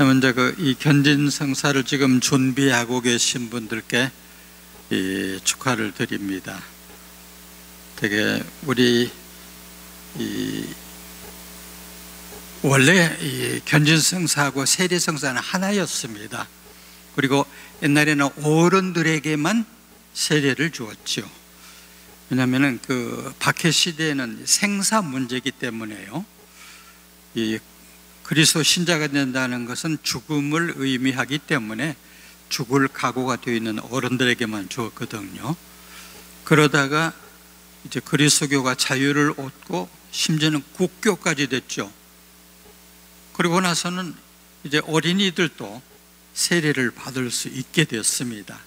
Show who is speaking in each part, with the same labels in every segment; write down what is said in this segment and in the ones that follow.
Speaker 1: 먼저 이 견진성사를 지금 준비하고 계신 분들께 축하를 드립니다. 되게 우리 원래 이 견진성사하고 세례성사는 하나였습니다. 그리고 옛날에는 어른들에게만 세례를 주었죠. 왜냐하면 그 박해 시대에는 생사 문제이기 때문에요. 이 그리스도 신자가 된다는 것은 죽음을 의미하기 때문에 죽을 각오가 되어 있는 어른들에게만 주었거든요. 그러다가 이제 그리스도교가 자유를 얻고 심지어는 국교까지 됐죠. 그리고 나서는 이제 어린이들도 세례를 받을 수 있게 됐습니다.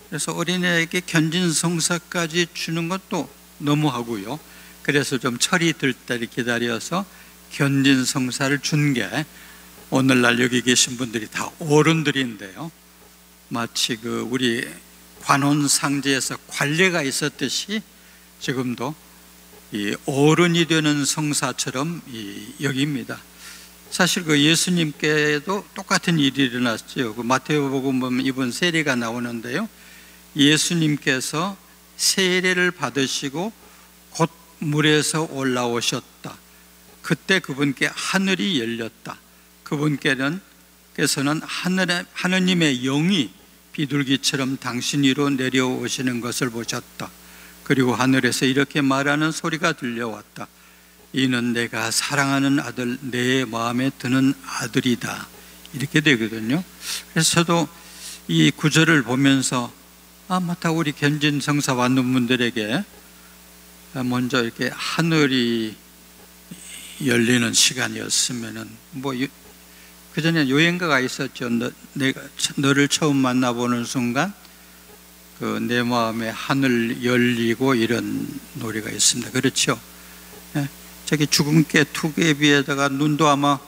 Speaker 1: 그래서 어린애에게 견진성사까지 주는 것도 너무하고요. 그래서 좀 철이 들 때를 기다려서 견진성사를 준 게 오늘날 여기 계신 분들이 다 어른들인데요. 마치 우리 관혼상제에서 관례가 있었듯이 지금도 이 어른이 되는 성사처럼 여깁니다. 사실 예수님께도 똑같은 일이 일어났죠. 마태복음 보면 이번 세례가 나오는데요. 예수님께서 세례를 받으시고 곧 물에서 올라오셨다. 그때 그분께 하늘이 열렸다. 그분께서는 하느님의 영이 비둘기처럼 당신 위로 내려오시는 것을 보셨다. 그리고 하늘에서 이렇게 말하는 소리가 들려왔다. 이는 내가 사랑하는 아들, 내 마음에 드는 아들이다. 이렇게 되거든요. 그래서 저도 이 구절을 보면서 맞다, 우리 견진성사 받는 분들에게 먼저 이렇게 하늘이 열리는 시간이었으면은 그 전에 요행가가 있었죠. 내가 너를 처음 만나보는 순간 내 마음에 하늘 열리고, 이런 노래가 있습니다. 그렇죠? 저기 죽음께 투개비에다가 눈도 아마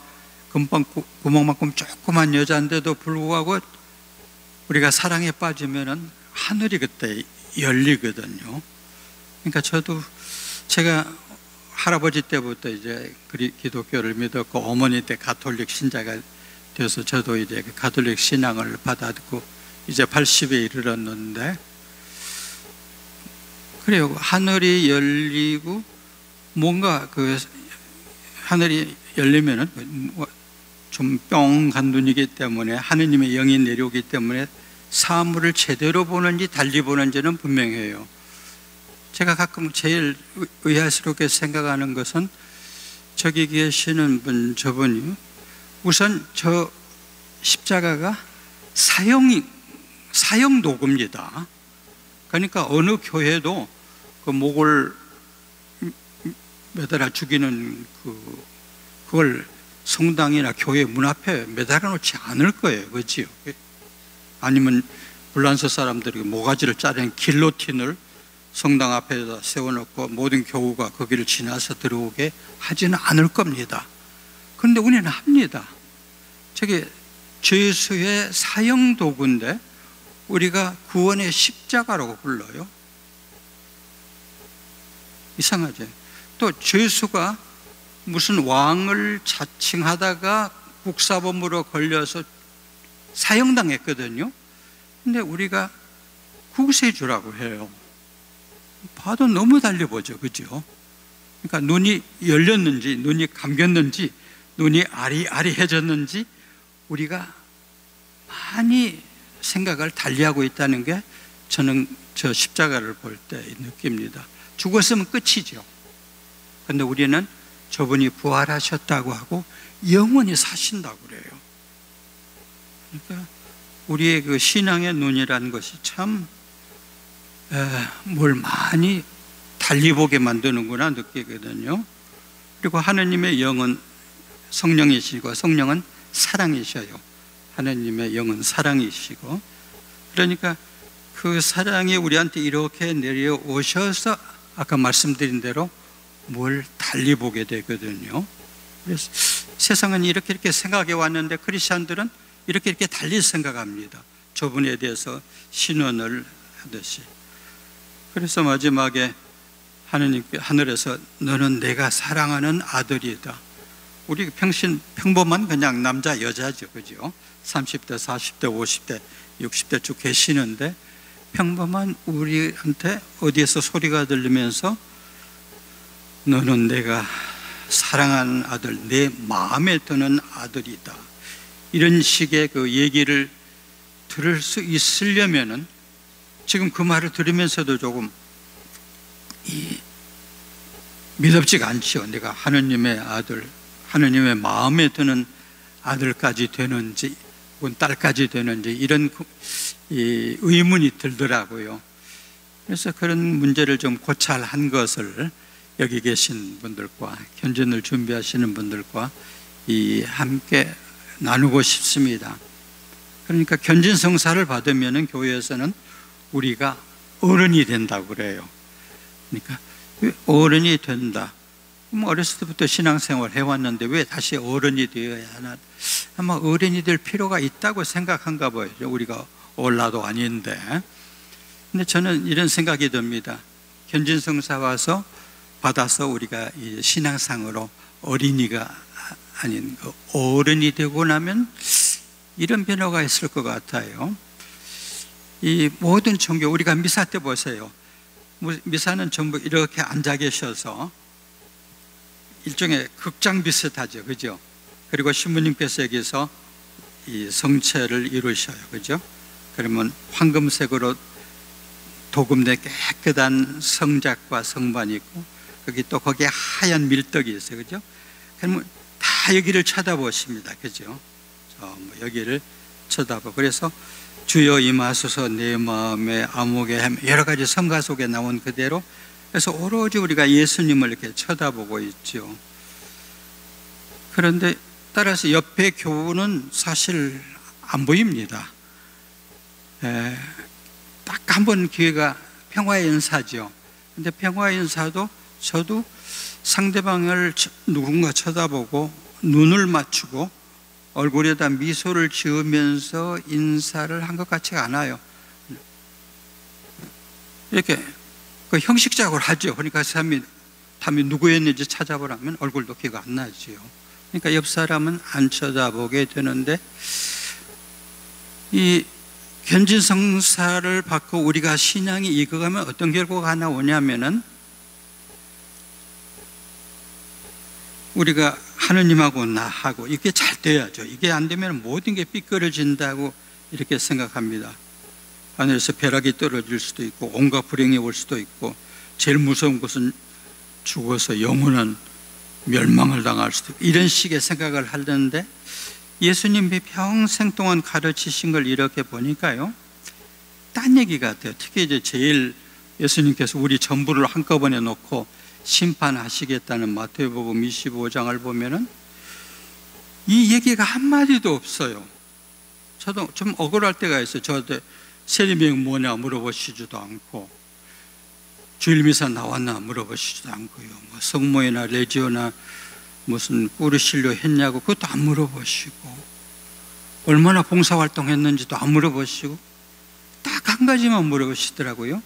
Speaker 1: 금방 구멍만큼 조그만 여자인데도 불구하고 우리가 사랑에 빠지면은 하늘이 그때 열리거든요. 그러니까 제가 할아버지 때부터 이제 기독교를 믿었고, 어머니 때 가톨릭 신자가 되어서 저도 이제 가톨릭 신앙을 받았고 이제 80에 이르렀는데, 그래요. 하늘이 열리고 뭔가 하늘이 열리면은 좀 뿅간 눈이기 때문에 하느님의 영이 내려오기 때문에 사물을 제대로 보는지 달리 보는지는 분명해요. 제가 가끔 제일 의아스럽게 생각하는 것은 저기 계시는 저분이 우선 저 십자가가 사형 도구입니다. 그러니까 어느 교회도 그 목을 매달아 죽이는 그걸 성당이나 교회 문 앞에 매달아 놓지 않을 거예요. 그렇지요? 아니면 불란서 사람들이 모가지를 자른 길로틴을 성당 앞에다 세워놓고 모든 교우가 거기를 지나서 들어오게 하지는 않을 겁니다. 그런데 우리는 합니다. 저게 죄수의 사형 도구인데 우리가 구원의 십자가라고 불러요. 이상하죠? 또 죄수가 무슨 왕을 자칭하다가 국사범으로 걸려서 사형당했거든요. 근데 우리가 구세주라고 해요. 봐도 너무 달려보죠. 그죠? 그러니까 눈이 열렸는지, 눈이 감겼는지, 눈이 아리아리해졌는지 우리가 많이 생각을 달리하고 있다는 게 저는 저 십자가를 볼 때 느낍니다. 죽었으면 끝이죠. 그런데 우리는 저분이 부활하셨다고 하고 영원히 사신다고 그래요. 그러니까 우리의 그 신앙의 눈이라는 것이 참 뭘 많이 달리 보게 만드는구나 느끼거든요. 그리고 하느님의 영은 성령이시고 성령은 사랑이셔요. 하느님의 영은 사랑이시고, 그러니까 그 사랑이 우리한테 이렇게 내려오셔서 아까 말씀드린 대로 뭘 달리 보게 되거든요. 그래서 세상은 이렇게 생각해 왔는데 크리스찬들은 이렇게 달리 생각합니다. 저분에 대해서 신원을 하듯이. 그래서 마지막에 하느님께 하늘에서 너는 내가 사랑하는 아들이다. 우리 평범한 그냥 남자, 여자죠. 그죠? 30대, 40대, 50대, 60대 쭉 계시는데 평범한 우리한테 어디에서 소리가 들리면서 너는 내가 사랑하는 아들, 내 마음에 드는 아들이다. 이런 식의 그 얘기를 들을 수 있으려면은 지금 그 말을 들으면서도 조금 미덥지가 않죠. 내가 하느님의 아들, 하느님의 마음에 드는 아들까지 되는지 혹은 딸까지 되는지 이런 의문이 들더라고요. 그래서 그런 문제를 좀 고찰한 것을 여기 계신 분들과 견진을 준비하시는 분들과 함께 나누고 싶습니다. 그러니까 견진성사를 받으면 교회에서는 우리가 어른이 된다고 그래요. 그러니까 어른이 된다. 어렸을 때부터 신앙생활 해왔는데 왜 다시 어른이 되어야 하나? 아마 어른이 될 필요가 있다고 생각한가 봐요. 우리가 올라도 아닌데. 근데 저는 이런 생각이 듭니다. 견진성사 와서 받아서 우리가 신앙상으로 어린이가 아닌 어른이 되고 나면 이런 변화가 있을 것 같아요. 이 모든 종교, 우리가 미사 때 보세요. 미사는 전부 이렇게 앉아 계셔서 일종의 극장 비슷하죠. 그죠? 그리고 신부님께서 여기서 이 성체를 이루셔요. 그죠? 그러면 황금색으로 도금된 깨끗한 성작과 성반이 있고 거기에 하얀 밀떡이 있어요. 그죠? 그러면 다 여기를 쳐다보십니다. 그죠? 여기를 쳐다보고 그래서 주여 임하소서 내 마음에 암흑의 햄 여러 가지 성가 속에 나온 그대로 그래서 오로지 우리가 예수님을 이렇게 쳐다보고 있죠. 그런데 따라서 옆에 교우는 사실 안 보입니다. 딱 한 번 기회가 평화의 은사죠. 근데 평화의 은사도 저도 상대방을 누군가 쳐다보고 눈을 맞추고 얼굴에다 미소를 지으면서 인사를 한 것 같지가 않아요. 이렇게 그 형식적으로 하죠. 그러니까 사람이 누구였는지 찾아보라면 얼굴도 기억 안 나죠. 그러니까 옆 사람은 안 쳐다보게 되는데 이 견진성사를 받고 우리가 신앙이 익어가면 어떤 결과가 나오냐면은 우리가 하느님하고 나하고 이게 잘 돼야죠. 이게 안 되면 모든 게 삐뚤어진다고 이렇게 생각합니다. 하늘에서 벼락이 떨어질 수도 있고 온갖 불행이 올 수도 있고 제일 무서운 것은 죽어서 영원한 멸망을 당할 수도 있고 이런 식의 생각을 하는데 예수님이 평생 동안 가르치신 걸 이렇게 보니까요 딴 얘기 같아요. 특히 이제 제일 예수님께서 우리 전부를 한꺼번에 놓고 심판하시겠다는 마태복음 25장을 보면은 이 얘기가 한마디도 없어요. 저도 좀 억울할 때가 있어요. 저한테 세리명이 뭐냐 물어보시지도 않고 주일미사 나왔나 물어보시지도 않고요. 뭐 성모이나 레지오나 무슨 꾸르실로 했냐고 그것도 안 물어보시고 얼마나 봉사활동 했는지도 안 물어보시고 딱 한 가지만 물어보시더라고요.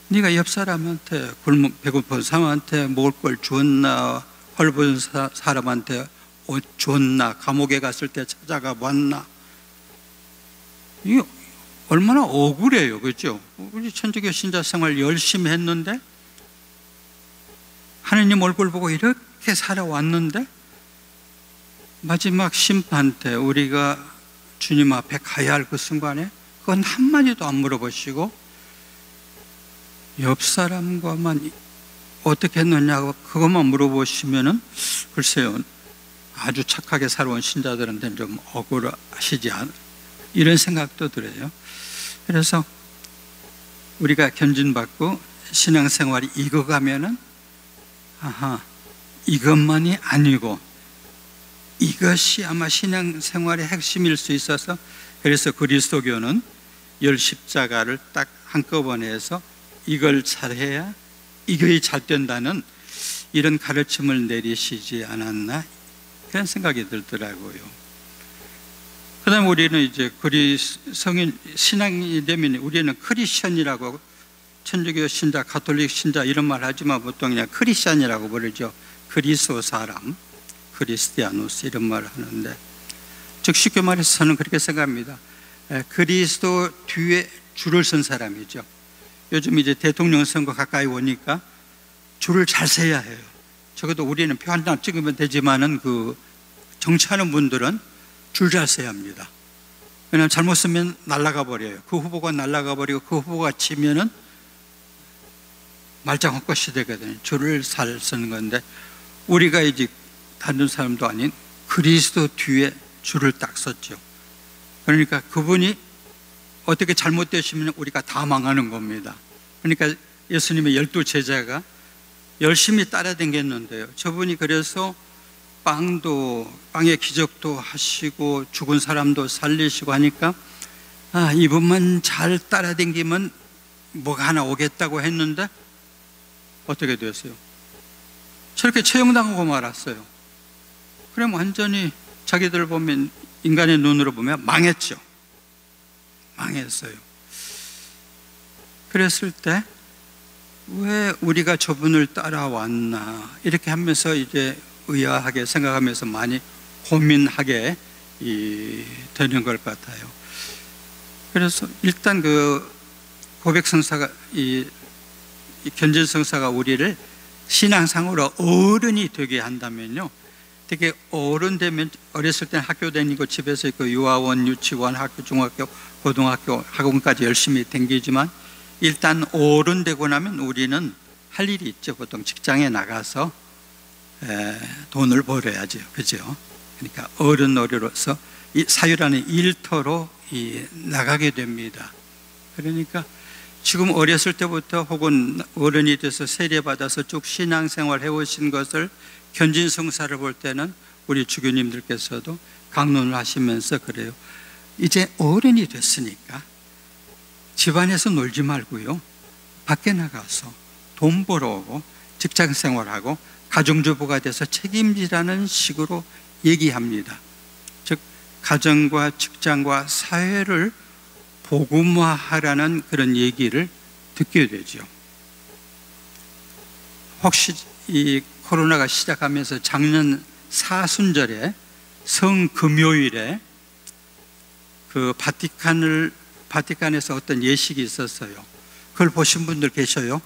Speaker 1: 네가 옆 사람한테 배고픈 사람한테 먹을 걸 줬나, 헐벗은 사람한테 옷 줬나, 감옥에 갔을 때 찾아가 봤나? 이게 얼마나 억울해요, 그렇죠? 우리 천주교 신자 생활 열심히 했는데 하느님 얼굴 보고 이렇게 살아왔는데 마지막 심판 때 우리가 주님 앞에 가야 할 그 순간에 그건 한마디도 안 물어보시고 옆 사람과만 어떻게 했느냐고 그것만 물어보시면은 글쎄요 아주 착하게 살아온 신자들한테는 좀 억울하시지 않 이런 생각도 들어요. 그래서 우리가 견진받고 신앙생활이 익어가면은 이것만이 아니고 이것이 아마 신앙생활의 핵심일 수 있어서 그래서 그리스도교는 열 십자가를 딱 한꺼번에 해서 이걸 잘해야 이것이 잘 된다는 이런 가르침을 내리시지 않았나 그런 생각이 들더라고요. 그 다음에 우리는 이제 성인 신앙이 되면 우리는 크리스천이라고 천주교 신자, 가톨릭 신자 이런 말 하지만 보통 그냥 크리스천이라고 부르죠. 그리스도 사람. 크리스티아누스 이런 말을 하는데, 즉 쉽게 말해서 저는 그렇게 생각합니다. 그리스도 뒤에 줄을 선 사람이죠. 요즘 이제 대통령 선거 가까이 오니까 줄을 잘 서야 해요. 적어도 우리는 표 한 장 찍으면 되지만은 그 정치하는 분들은 줄 잘 서야 합니다. 왜냐하면 잘못 쓰면 날아가 버려요. 그 후보가 날아가 버리고 그 후보가 치면은 말짱 헛것이 되거든요. 줄을 잘 서는 건데, 우리가 이제 다른 사람도 아닌 그리스도 뒤에 줄을 딱 섰죠. 그러니까 그분이 어떻게 잘못되시면 우리가 다 망하는 겁니다. 그러니까 예수님의 12제자가 열심히 따라다녔는데요. 저분이 그래서 빵의 기적도 하시고 죽은 사람도 살리시고 하니까 이분만 잘 따라다니면 뭐가 하나 오겠다고 했는데 어떻게 됐어요? 저렇게 처형당하고 말았어요. 그럼 완전히 자기들 보면, 인간의 눈으로 보면 망했죠. 망했어요. 그랬을 때 왜 우리가 저분을 따라왔나 이렇게 하면서 이제 의아하게 생각하면서 많이 고민하게 되는 것 같아요. 그래서 일단 그 고백성사가, 이 견진성사가 우리를 신앙상으로 어른이 되게 한다면요, 되게 어른 되면 어렸을 때는 학교 다니고 집에서 있고 유아원, 유치원, 학교, 중학교, 고등학교, 학원까지 열심히 다니지만 일단 어른 되고 나면 우리는 할 일이 있죠. 보통 직장에 나가서 돈을 벌어야죠. 그죠? 그러니까 어른으로서 이 사유라는 일터로 나가게 됩니다. 그러니까 지금 어렸을 때부터 혹은 어른이 돼서 세례받아서 쭉 신앙생활 해오신 것을 견진성사를 볼 때는 우리 주교님들께서도 강론을 하시면서 그래요. 이제 어른이 됐으니까 집안에서 놀지 말고요, 밖에 나가서 돈 벌어오고 직장생활하고 가정주부가 돼서 책임지라는 식으로 얘기합니다. 즉 가정과 직장과 사회를 복음화하라는 그런 얘기를 듣게 되죠. 혹시 이 코로나가 시작하면서 작년 사순절에 성금요일에 그 바티칸에서 어떤 예식이 있었어요. 그걸 보신 분들 계셔요?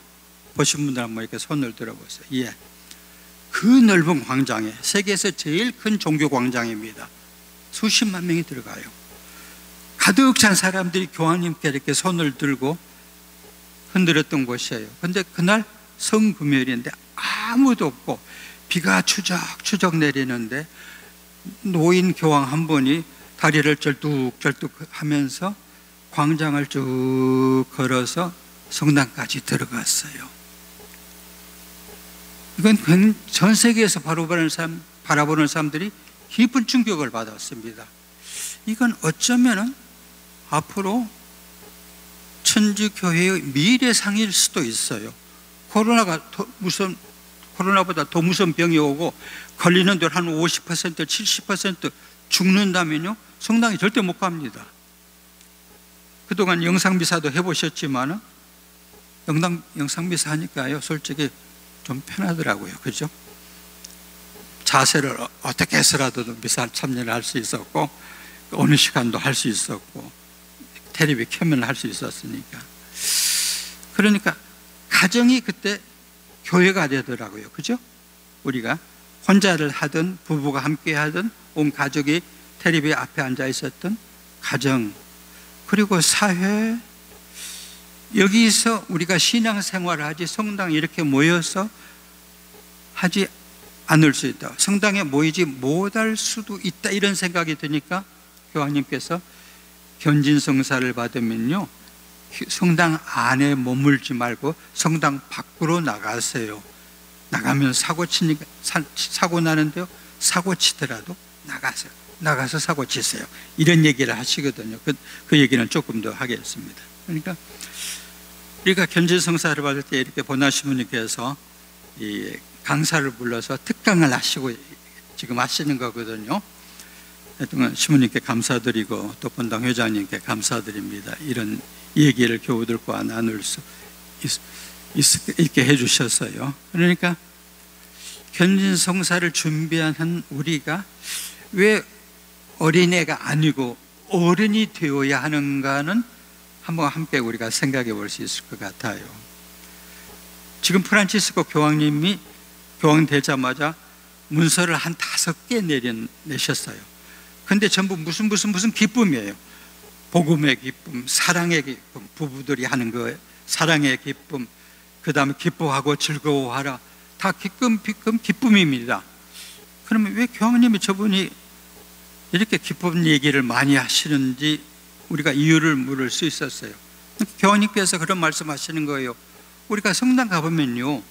Speaker 1: 보신 분들 한번 이렇게 손을 들어보세요. 예. 그 넓은 광장에, 세계에서 제일 큰 종교 광장입니다. 수십만 명이 들어가요. 가득 찬 사람들이 교황님께 이렇게 손을 들고 흔들었던 곳이에요. 그런데 그날 성금요일인데 아무도 없고 비가 추적추적 내리는데 노인 교황 한 분이 다리를 절뚝절뚝 하면서 광장을 쭉 걸어서 성당까지 들어갔어요. 이건 전 세계에서 바라보는 사람들이 깊은 충격을 받았습니다. 이건 어쩌면은 앞으로 천주교회의 미래상일 수도 있어요. 코로나보다 더 무서운 병이 오고 걸리는 데한 50%, 70% 죽는다면요, 성당에 절대 못 갑니다. 그동안 영상미사도 해보셨지만 영상미사 하니까요, 솔직히 좀 편하더라고요. 그죠? 자세를 어떻게 해서라도 미사 참여를 할 수 있었고, 어느 시간도 할 수 있었고, 텔레비 켜면 할 수 있었으니까. 그러니까 가정이 그때 교회가 되더라고요. 그죠? 우리가 혼자를 하든 부부가 함께 하든 온 가족이 텔레비 앞에 앉아 있었던 가정, 그리고 사회, 여기서 우리가 신앙생활을 하지 성당에 이렇게 모여서 하지 않을 수 있다, 성당에 모이지 못할 수도 있다, 이런 생각이 드니까 교황님께서 견진성사를 받으면요, 성당 안에 머물지 말고 성당 밖으로 나가세요. 나가면 사고 나는데요, 사고 치더라도 나가세요. 나가서 사고 치세요. 이런 얘기를 하시거든요. 그 얘기는 조금 더 하겠습니다. 그러니까 우리가 견진성사를 받을 때 이렇게 보나시모님께서 이 강사를 불러서 특강을 하시고 지금 하시는 거거든요. 하여튼 시모님께 감사드리고 또 본당 회장님께 감사드립니다. 이런 얘기를 교우들과 나눌 수 있게 해주셨어요. 그러니까 견진성사를 준비하는 우리가 왜 어린애가 아니고 어른이 되어야 하는가는 한번 함께 우리가 생각해 볼 수 있을 것 같아요. 지금 프란치스코 교황님이 교황되자마자 문서를 한 5개 내셨어요. 근데 전부 무슨 기쁨이에요. 복음의 기쁨, 사랑의 기쁨, 부부들이 하는 거 사랑의 기쁨, 그 다음에 기뻐하고 즐거워하라, 다 기쁨입니다. 그러면 왜 교황님이 저분이 이렇게 기쁜 얘기를 많이 하시는지 우리가 이유를 물을 수 있었어요. 교황님께서 그런 말씀하시는 거예요. 우리가 성당 가보면요,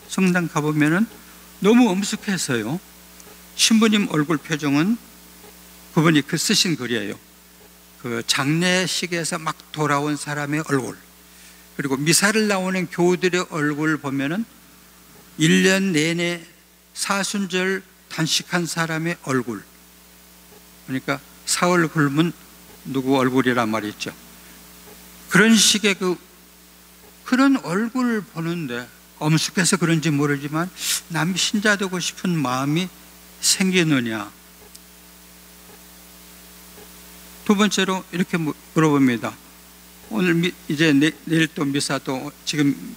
Speaker 1: 성당 가보면은 너무 엄숙해서요, 신부님 얼굴 표정은 그분이 쓰신 글이에요. 그 장례식에서 막 돌아온 사람의 얼굴, 그리고 미사를 나오는 교우들의 얼굴 보면은 1년 내내 사순절 단식한 사람의 얼굴, 그러니까 사흘 굶은 누구 얼굴이란 말이죠. 그런 식의 그런 얼굴을 보는데 엄숙해서 그런지 모르지만 남이 신자 되고 싶은 마음이 생기느냐. 두 번째로 이렇게 물어봅니다. 오늘 이제 내일 또 미사도 지금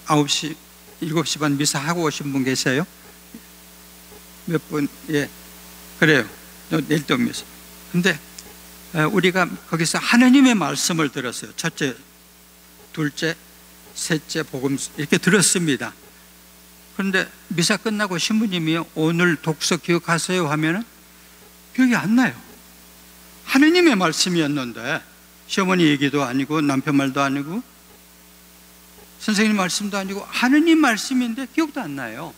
Speaker 1: 9시, 7시 반 미사 하고 오신 분 계세요? 몇 분? 예, 그래요. 내일 또 미사. 근데 우리가 거기서 하나님의 말씀을 들었어요. 첫째, 둘째, 셋째 복음 이렇게 들었습니다. 그런데 미사 끝나고 신부님이 오늘 독서 기억하세요 하면은 기억이 안 나요. 하느님의 말씀이었는데 시어머니 얘기도 아니고 남편 말도 아니고 선생님 말씀도 아니고 하느님 말씀인데 기억도 안 나요.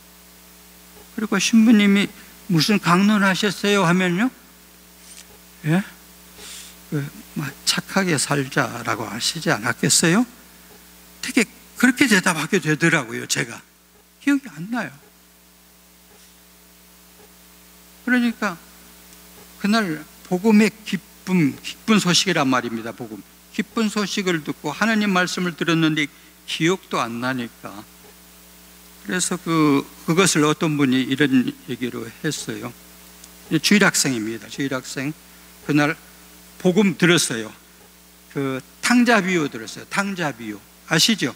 Speaker 1: 그리고 신부님이 무슨 강론하셨어요 하면요, 예? 착하게 살자라고 하시지 않았겠어요? 되게 그렇게 대답하게 되더라고요. 제가 기억이 안 나요. 그러니까 그날 복음의 기쁜 소식이란 말입니다. 복음, 기쁜 소식을 듣고 하나님 말씀을 들었는데 기억도 안 나니까, 그래서 그것을 어떤 분이 이런 얘기로 했어요. 주일학생입니다. 주일학생. 그날 복음 들었어요. 그 탕자비유 들었어요. 탕자비유 아시죠?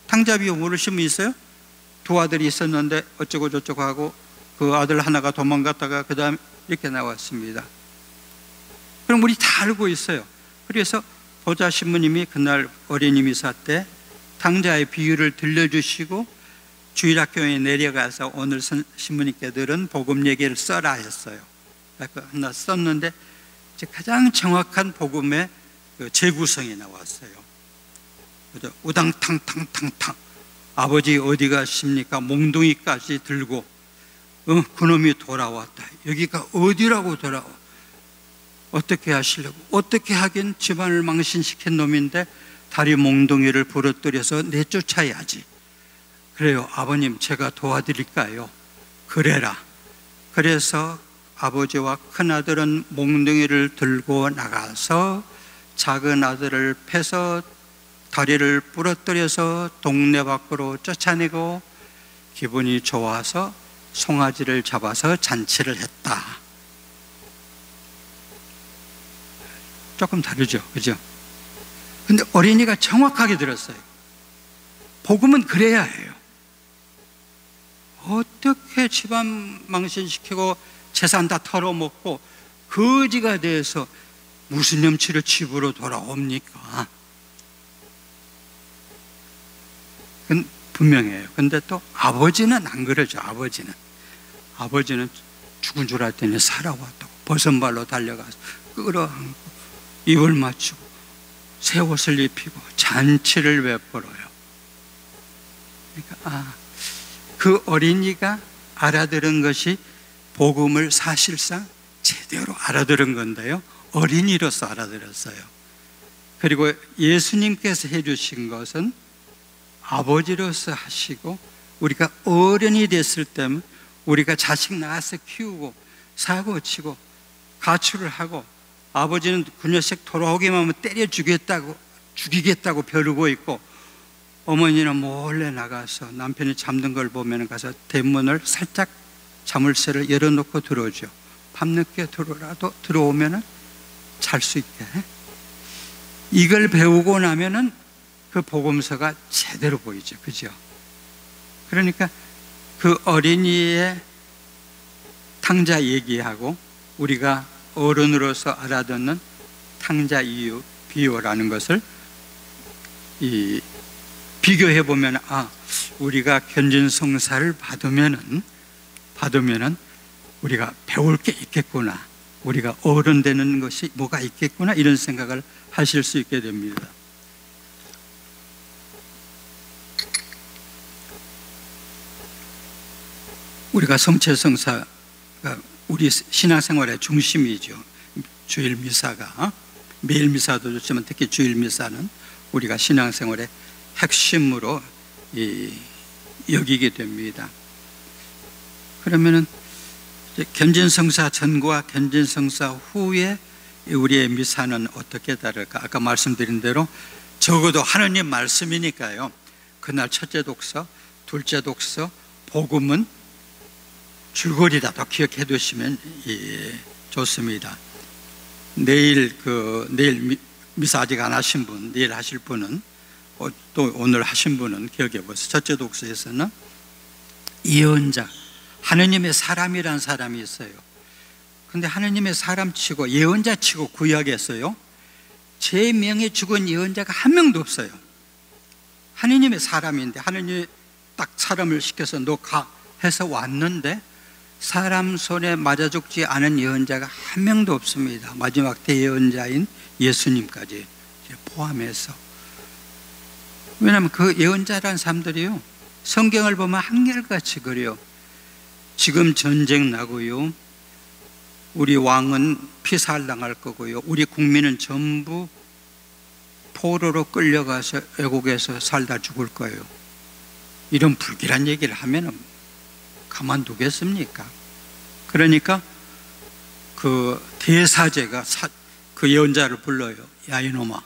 Speaker 1: 탕자비유 모르시는 분 있어요? 두 아들이 있었는데 어쩌고 저쩌고 하고 그 아들 하나가 도망갔다가 그 다음 이렇게 나왔습니다. 그럼 우리 다 알고 있어요. 그래서 보좌 신부님이 그날 어린이 미사 때 탕자의 비유를 들려주시고 주일학교에 내려가서 오늘 신부님께 들은 복음 얘기를 써라 했어요. 하나 썼는데 가장 정확한 복음의 재구성이 나왔어요. 우당탕탕탕탕, 아버지 어디 가십니까? 몽둥이까지 들고 그놈이 돌아왔다. 여기가 어디라고 돌아와? 어떻게 하시려고? 어떻게 하긴 집안을 망신시킨 놈인데 다리 몽둥이를 부러뜨려서 내쫓아야지. 그래요. 아버님 제가 도와드릴까요? 그래라. 그래서 아버지와 큰아들은 몽둥이를 들고 나가서 작은 아들을 패서 다리를 부러뜨려서 동네 밖으로 쫓아내고 기분이 좋아서 송아지를 잡아서 잔치를 했다. 조금 다르죠, 그죠? 근데 어린이가 정확하게 들었어요. 복음은 그래야 해요. 어떻게 집안 망신시키고 재산 다 털어먹고 거지가 돼서 무슨 염치로 집으로 돌아옵니까? 그건 분명해요. 근데 또 아버지는 안 그러죠. 아버지는 죽은 줄 알았더니 살아왔다고 버선발로 달려가서 끌어안고 입을 맞추고 새 옷을 입히고 잔치를 베풀어요. 그러니까 그 어린이가 알아들은 것이 복음을 사실상 제대로 알아들은 건데요, 어린이로서 알아들었어요. 그리고 예수님께서 해주신 것은 아버지로서 하시고, 우리가 어른이 됐을 때는 우리가 자식 낳아서 키우고 사고치고 가출을 하고, 아버지는 그 녀석 돌아오기만 하면 때려 죽이겠다고 벼르고 있고, 어머니는 몰래 나가서 남편이 잠든 걸 보면 가서 대문을 살짝 자물쇠를 열어놓고 들어오죠. 밤늦게 들어오면 잘 수 있게. 이걸 배우고 나면은 그 복음서가 제대로 보이죠. 그죠? 그러니까 그 어린이의 탕자 얘기하고 우리가 어른으로서 알아듣는 탕자 이유, 비유라는 것을 비교해 보면, 우리가 견진성사를 받으면은 우리가 배울 게 있겠구나, 우리가 어른 되는 것이 뭐가 있겠구나, 이런 생각을 하실 수 있게 됩니다. 우리가 성체성사가 우리 신앙생활의 중심이죠. 주일 미사가, 매일 미사도 좋지만 특히 주일 미사는 우리가 신앙생활의 핵심으로 여기게 됩니다. 그러면은 견진성사 전과 견진성사 후에 우리의 미사는 어떻게 다를까? 아까 말씀드린 대로 적어도 하느님 말씀이니까요. 그날 첫째 독서, 둘째 독서, 복음은 줄거리라도 기억해 두시면 좋습니다. 내일 미사 아직 안 하신 분, 내일 하실 분은, 또 오늘 하신 분은 기억해 보세요. 첫째 독서에서는 예언자, 하느님의 사람이란 사람이 있어요. 근데 하느님의 사람치고 예언자치고 구약에서요, 제 명에 죽은 예언자가 한 명도 없어요. 하느님의 사람인데, 하느님이 딱 사람을 시켜서 너 가 해서 왔는데 사람 손에 맞아 죽지 않은 예언자가 한 명도 없습니다. 마지막 대예언자인 예수님까지 포함해서. 왜냐하면 그 예언자라는 사람들이요, 성경을 보면 한결같이 그래요. 지금 전쟁 나고요, 우리 왕은 피살당할 거고요, 우리 국민은 전부 포로로 끌려가서 외국에서 살다 죽을 거예요. 이런 불길한 얘기를 하면 가만두겠습니까? 그러니까 그 대사제가 그 예언자를 불러요. 야, 이놈아,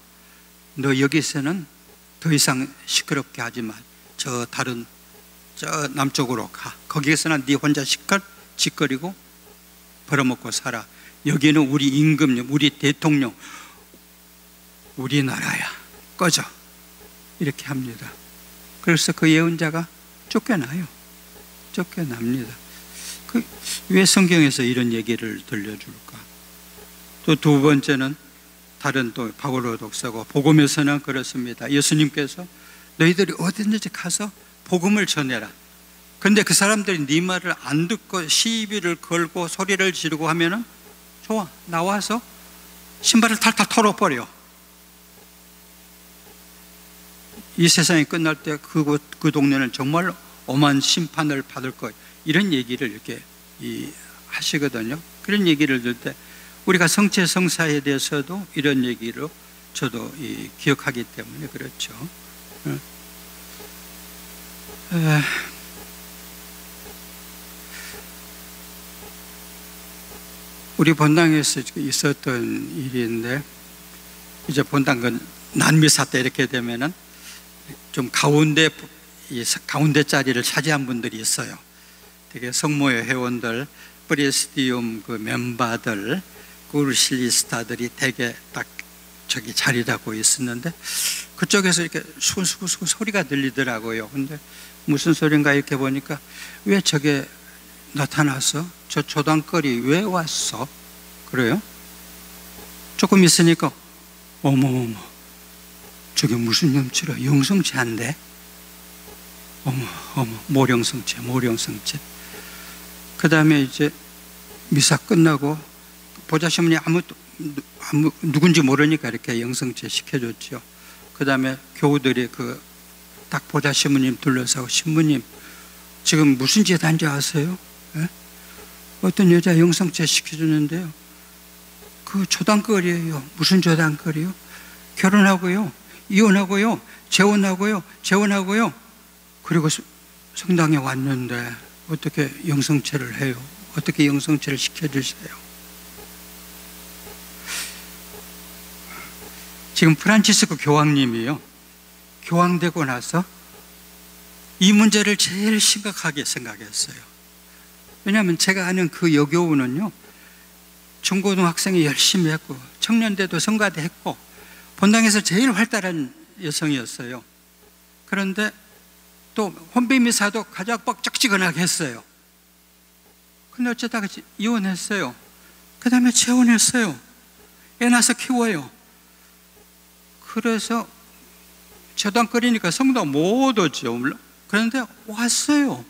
Speaker 1: 너 여기서는 더 이상 시끄럽게 하지 마. 저 남쪽으로 가. 거기에서는 네 혼자 짓거리고 벌어먹고 살아. 여기는 우리 임금, 우리 대통령, 우리나라야. 꺼져. 이렇게 합니다. 그래서 그 예언자가 쫓겨나요. 쫓겨납니다. 왜 성경에서 이런 얘기를 들려줄까? 또 두 번째는 다른 또 바울로 독서고, 복음에서는 그렇습니다. 예수님께서 너희들이 어디든지 가서 복음을 전해라. 근데 그 사람들이 네 말을 안 듣고 시비를 걸고 소리를 지르고 하면은, 좋아, 나와서 신발을 탈탈 털어버려. 이 세상이 끝날 때 그 동네는 정말 엄한 심판을 받을 것, 이런 얘기를 이렇게 하시거든요. 그런 얘기를 들 때 우리가 성체성사에 대해서도 이런 얘기로 저도 기억하기 때문에 그렇죠. 우리 본당에서 있었던 일인데, 이제 본당 난미사 때 이렇게 되면은 좀 가운데 자리를 차지한 분들이 있어요. 되게 성모회 회원들, 프레시디움 그 멤버들, 구르실리스타들이 되게 딱 저기 자리 잡고 있었는데, 그쪽에서 이렇게 수수수 소리가 들리더라고요. 근데 무슨 소린가 이렇게 보니까, 왜 저게 나타나서 저 조단거리 왜 왔어? 그래요? 조금 있으니까, 어머머머, 저게 무슨 염치라, 영성체한데? 어머, 모령성체. 그 다음에 이제 미사 끝나고 보좌시문이 누군지 모르니까 이렇게 영성체 시켜줬죠. 그 다음에 교우들이 딱 보좌시문님 둘러싸고, 신부님 지금 무슨 재단인지 아세요? 예? 어떤 여자 영성체 시켜줬는데요, 그 조단거리예요. 무슨 조단거리요? 결혼하고요, 이혼하고요, 재혼하고요. 그리고 성당에 왔는데 어떻게 영성체를 해요? 어떻게 영성체를 시켜주세요? 지금 프란치스코 교황님이요, 교황되고 나서 이 문제를 제일 심각하게 생각했어요. 왜냐하면 제가 아는 그 여교우는요, 중고등학생이 열심히 했고 청년대도 성가대 했고 본당에서 제일 활달한 여성이었어요. 그런데 또 혼비미사도 가장 뻑적지근하게 했어요. 근데 어쩌다가 이혼했어요. 그 다음에 재혼했어요. 애 낳아서 키워요. 그래서 저당거리니까 성도 못 오죠. 그런데 왔어요.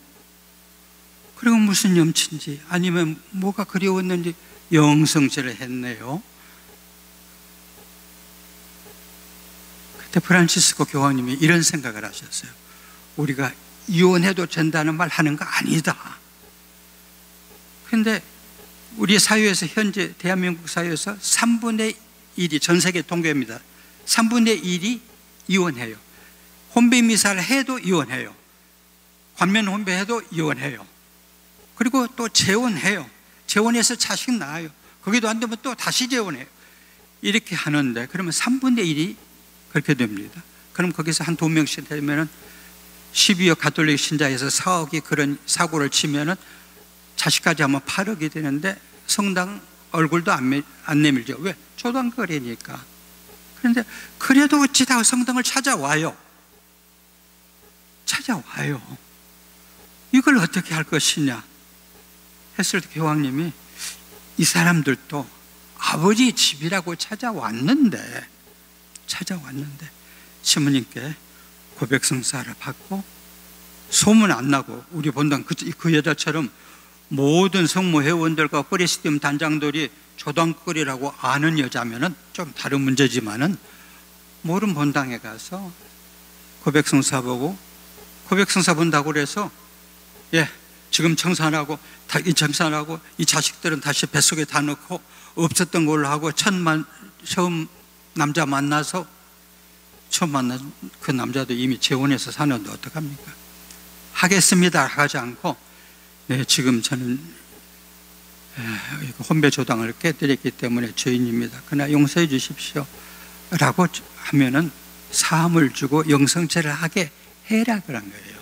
Speaker 1: 그리고 무슨 염치인지 아니면 뭐가 그리웠는지 영성제를 했네요. 그때 프란치스코 교황님이 이런 생각을 하셨어요. 우리가 이혼해도 된다는 말 하는 거 아니다. 그런데 우리 사회에서 현재 대한민국 사회에서 3분의 1이 전 세계 통계입니다. 3분의 1이 이혼해요. 혼배 미사를 해도 이혼해요. 관면 혼배해도 이혼해요. 그리고 또 재혼해요. 재혼해서 자식 낳아요. 거기도 안 되면 또 다시 재혼해요. 이렇게 하는데 그러면 3분의 1이 그렇게 됩니다. 그럼 거기서 한 2명씩 되면은 12억 가톨릭 신자에서 4억이 그런 사고를 치면은 자식까지 하면 8억이 되는데 성당 얼굴도 안 내밀죠. 왜? 초당거리니까. 그런데 그래도 어찌다 성당을 찾아와요. 찾아와요. 이걸 어떻게 할 것이냐 했을 때 교황님이 이 사람들도 아버지 집이라고 찾아왔는데 시모님께 고백성사를 받고 소문 안 나고 우리 본당 그 여자처럼 모든 성모 회원들과 프레시디움 단장들이 조당거리라고 아는 여자면은 좀 다른 문제지만은 모른 본당에 가서 고백성사 보고 고백성사 본다고 그래서 지금 청산하고 이 자식들은 다시 뱃속에 다 넣고 없었던 걸로 하고 처음 남자 만나서 처음 만난 그 남자도 이미 재혼해서 사는데 어떡합니까? 하겠습니다 하지 않고 지금 저는 혼배 조당을 깨뜨렸기 때문에 죄인입니다. 그러나 용서해 주십시오 라고 하면은 사함을 주고 영성체를 하게 해라 그런 거예요.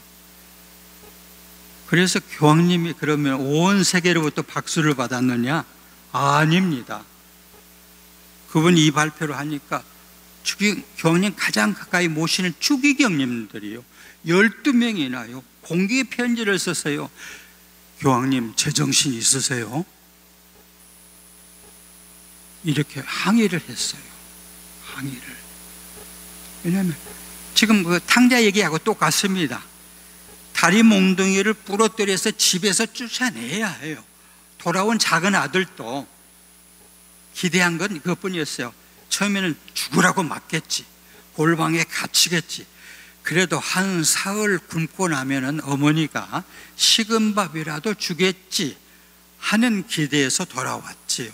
Speaker 1: 그래서 교황님이 그러면 온 세계로부터 박수를 받았느냐? 아닙니다. 그분이 이 발표를 하니까 교황님 가장 가까이 모시는 추기경님들이요 12명이나요 공개 편지를 썼어요. 교황님 제정신 있으세요? 이렇게 항의를 했어요. 항의를. 왜냐하면 지금 그 탕자 얘기하고 똑같습니다. 다리 몽둥이를 부러뜨려서 집에서 쫓아내야 해요. 돌아온 작은 아들도 기대한 건 그것뿐이었어요. 처음에는 죽으라고 맞겠지. 골방에 갇히겠지. 그래도 한 사흘 굶고 나면은 어머니가 식은 밥이라도 주겠지 하는 기대에서 돌아왔지요.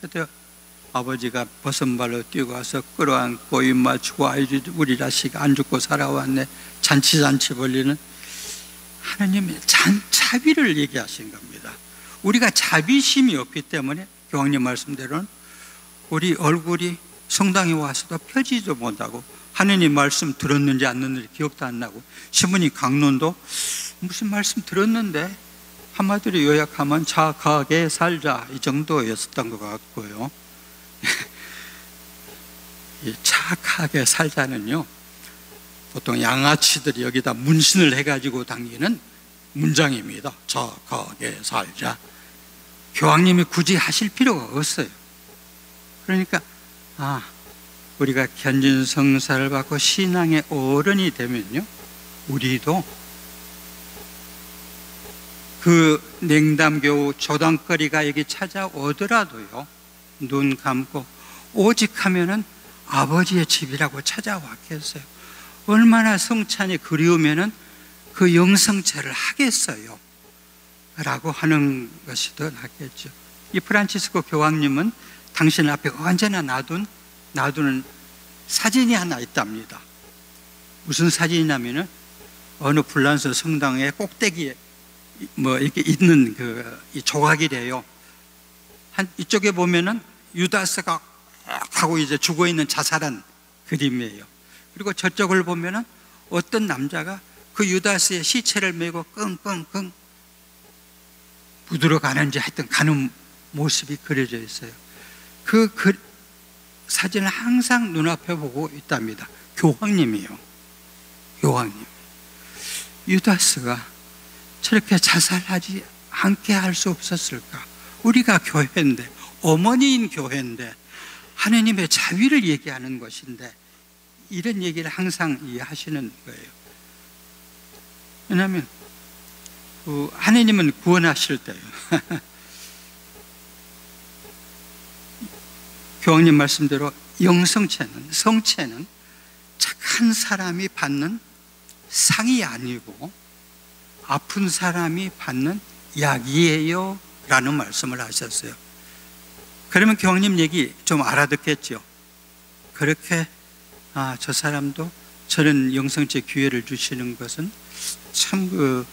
Speaker 1: 그때 아버지가 벗은발로 뛰고 와서 끌어안고 입 맞추고 우리 자식 안 죽고 살아왔네 잔치 벌리는 하나님의 자비를 얘기하신 겁니다. 우리가 자비심이 없기 때문에 교황님 말씀대로는 우리 얼굴이 성당에 와서도 펴지도 못하고 하느님 말씀 들었는지 안 듣는지 기억도 안 나고 신부님 강론도 무슨 말씀 들었는데 한마디로 요약하면 착하게 살자 이 정도였었던 것 같고요. 이 착하게 살자는요 보통 양아치들이 여기다 문신을 해가지고 당기는 문장입니다. 착하게 살자. 교황님이 굳이 하실 필요가 없어요. 그러니까 우리가 견진성사를 받고 신앙의 어른이 되면요 우리도 그 냉담교우 조당거리가 여기 찾아오더라도요 눈 감고 오직 하면은 아버지의 집이라고 찾아왔겠어요. 얼마나 성찬이 그리우면은 그 영성체를 하겠어요 라고 하는 것이 더 낫겠죠. 이 프란치스코 교황님은 당신 앞에 언제나 놔두는 사진이 하나 있답니다. 무슨 사진이냐면은 어느 불란서 성당의 꼭대기에 이렇게 있는 이 조각이래요. 이쪽에 보면은 유다스가 하고 이제 죽어 있는 자살한 그림이에요. 그리고 저쪽을 보면은 어떤 남자가 그 유다스의 시체를 메고 끙끙끙 묻으러 가는지 하여튼 가는 모습이 그려져 있어요. 그 사진을 항상 눈앞에 보고 있답니다. 교황님이요. 교황님. 유다스가 저렇게 자살하지 않게 할 수 없었을까? 우리가 교회인데, 어머니인 교회인데, 하느님의 자위를 얘기하는 것인데, 이런 얘기를 항상 하시는 거예요. 왜냐하면 하느님은 구원하실 때요. 교황님 말씀대로 영성체는, 성체는 착한 사람이 받는 상이 아니고 아픈 사람이 받는 약이에요 라는 말씀을 하셨어요. 그러면 교황님 얘기 좀 알아듣겠죠. 그렇게 저 사람도 저런 영성체 기회를 주시는 것은 참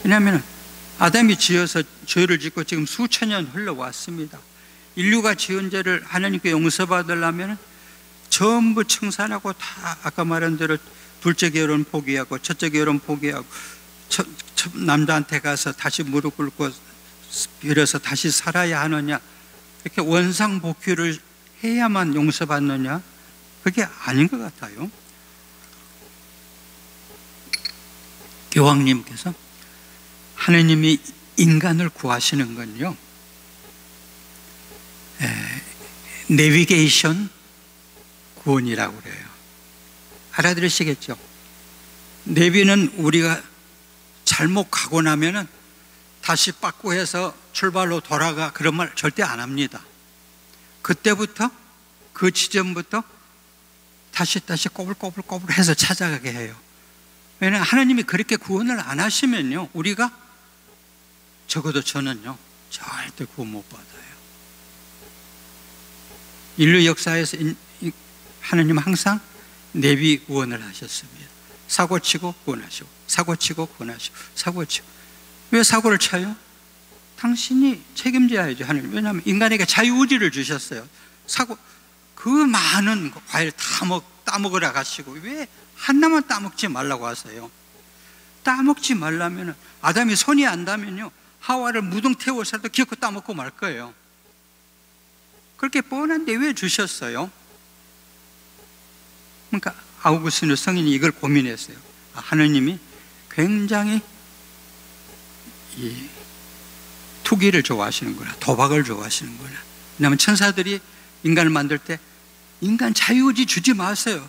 Speaker 1: 왜냐하면 아담이 지어서 죄를 짓고 지금 수천 년 흘러왔습니다. 인류가 지은 죄를 하나님께 용서받으려면 전부 청산하고 다 아까 말한 대로 둘째 결혼 포기하고 첫째 결혼 포기하고 남자한테 가서 다시 무릎 꿇고 빌어서 다시 살아야 하느냐, 이렇게 원상복귀를 해야만 용서받느냐, 그게 아닌 것 같아요. 교황님께서 하느님이 인간을 구하시는 건요, 내비게이션 구원이라고 그래요. 알아들으시겠죠? 내비는 우리가 잘못 가고 나면은 다시 빠꾸해서 출발로 돌아가, 그런 말 절대 안 합니다. 그때부터, 그 지점부터 다시 꼬불꼬불 해서 찾아가게 해요. 왜냐하면 하나님이 그렇게 구원을 안 하시면요, 우리가, 적어도 저는요, 절대 구원 못 받아요. 인류 역사에서 하나님은 항상 내비 구원을 하셨습니다. 사고치고 구원하시고, 사고치고 구원하시고, 사고치고. 왜 사고를 쳐요? 당신이 책임져야죠, 하나님. 왜냐하면 인간에게 자유의지를 주셨어요. 그 많은 과일 따먹으라 가시고 왜 하나만 따먹지 말라고 하세요? 따먹지 말라면 아담이 손이 안 닿으면요, 하와를 무등 태워서도 기어코 따먹고 말 거예요. 그렇게 뻔한데 왜 주셨어요? 그러니까 아우구스티누스 성인이 이걸 고민했어요. 하느님이 굉장히 이 투기를 좋아하시는구나, 도박을 좋아하시는구나. 왜냐하면 천사들이 인간을 만들 때 인간 자유의지 주지 마세요.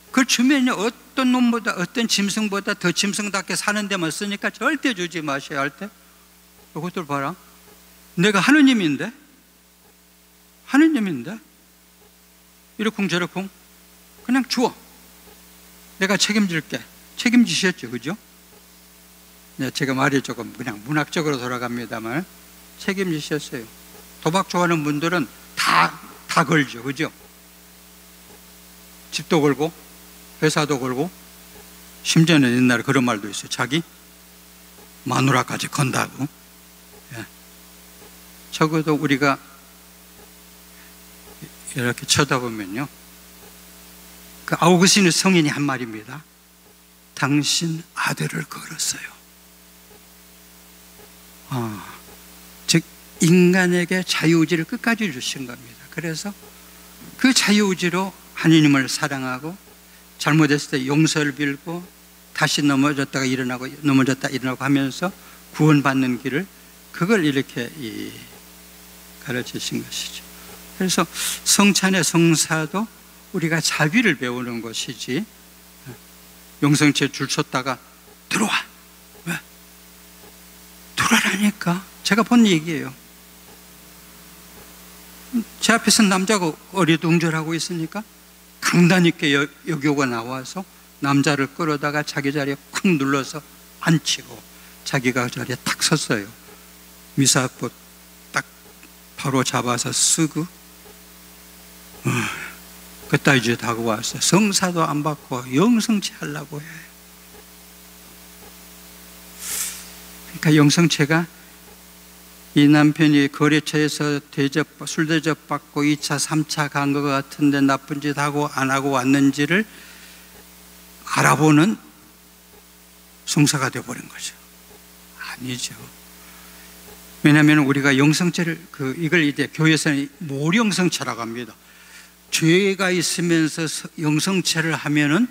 Speaker 1: 그걸 주면요, 어떤 놈보다, 어떤 짐승보다 더 짐승답게 사는 데만 쓰니까 절대 주지 마셔야 할 때, 이것들 봐라. 내가 하느님인데 이러쿵저러쿵 그냥 줘. 내가 책임질게. 책임지셨죠, 그죠? 제가 말이 조금 그냥 문학적으로 돌아갑니다만 책임지셨어요. 도박 좋아하는 분들은 다 걸죠, 그죠? 집도 걸고 회사도 걸고, 심지어는 옛날에 그런 말도 있어요. 자기 마누라까지 건다고. 적어도 우리가 이렇게 쳐다보면요, 그 아우구스티누스 성인이 한 말입니다. 당신 아들을 걸었어요. 즉 인간에게 자유의지를 끝까지 주신 겁니다. 그래서 그 자유의지로 하느님을 사랑하고, 잘못했을 때 용서를 빌고, 다시 넘어졌다가 일어나고 넘어졌다 일어나고 하면서 구원받는 길을, 그걸 이렇게 가르치신 것이죠. 그래서 성찬의 성사도 우리가 자비를 배우는 것이지, 용성체 줄 섰다가 들어와, 왜? 들어라니까. 제가 본 얘기예요. 제 앞에서 남자가 어리둥절하고 있으니까 강단 있게 여교가 나와서 남자를 끌어다가 자기 자리에 콱 눌러서 앉히고, 자기가 그 자리에 탁 섰어요. 미사포 딱 바로 잡아서 쓰고, 그따 이제 다가와서 성사도 안 받고 영성체 하려고 해요. 그러니까 영성체가 이 남편이 거래처에서 술 대접 받고 2차, 3차 간 것 같은데 나쁜 짓 하고 안 하고 왔는지를 알아보는 송사가 되어버린 거죠. 아니죠. 왜냐하면 우리가 영성체를 이걸 이제 교회에서는 모령성체라고 합니다. 죄가 있으면서 영성체를 하면은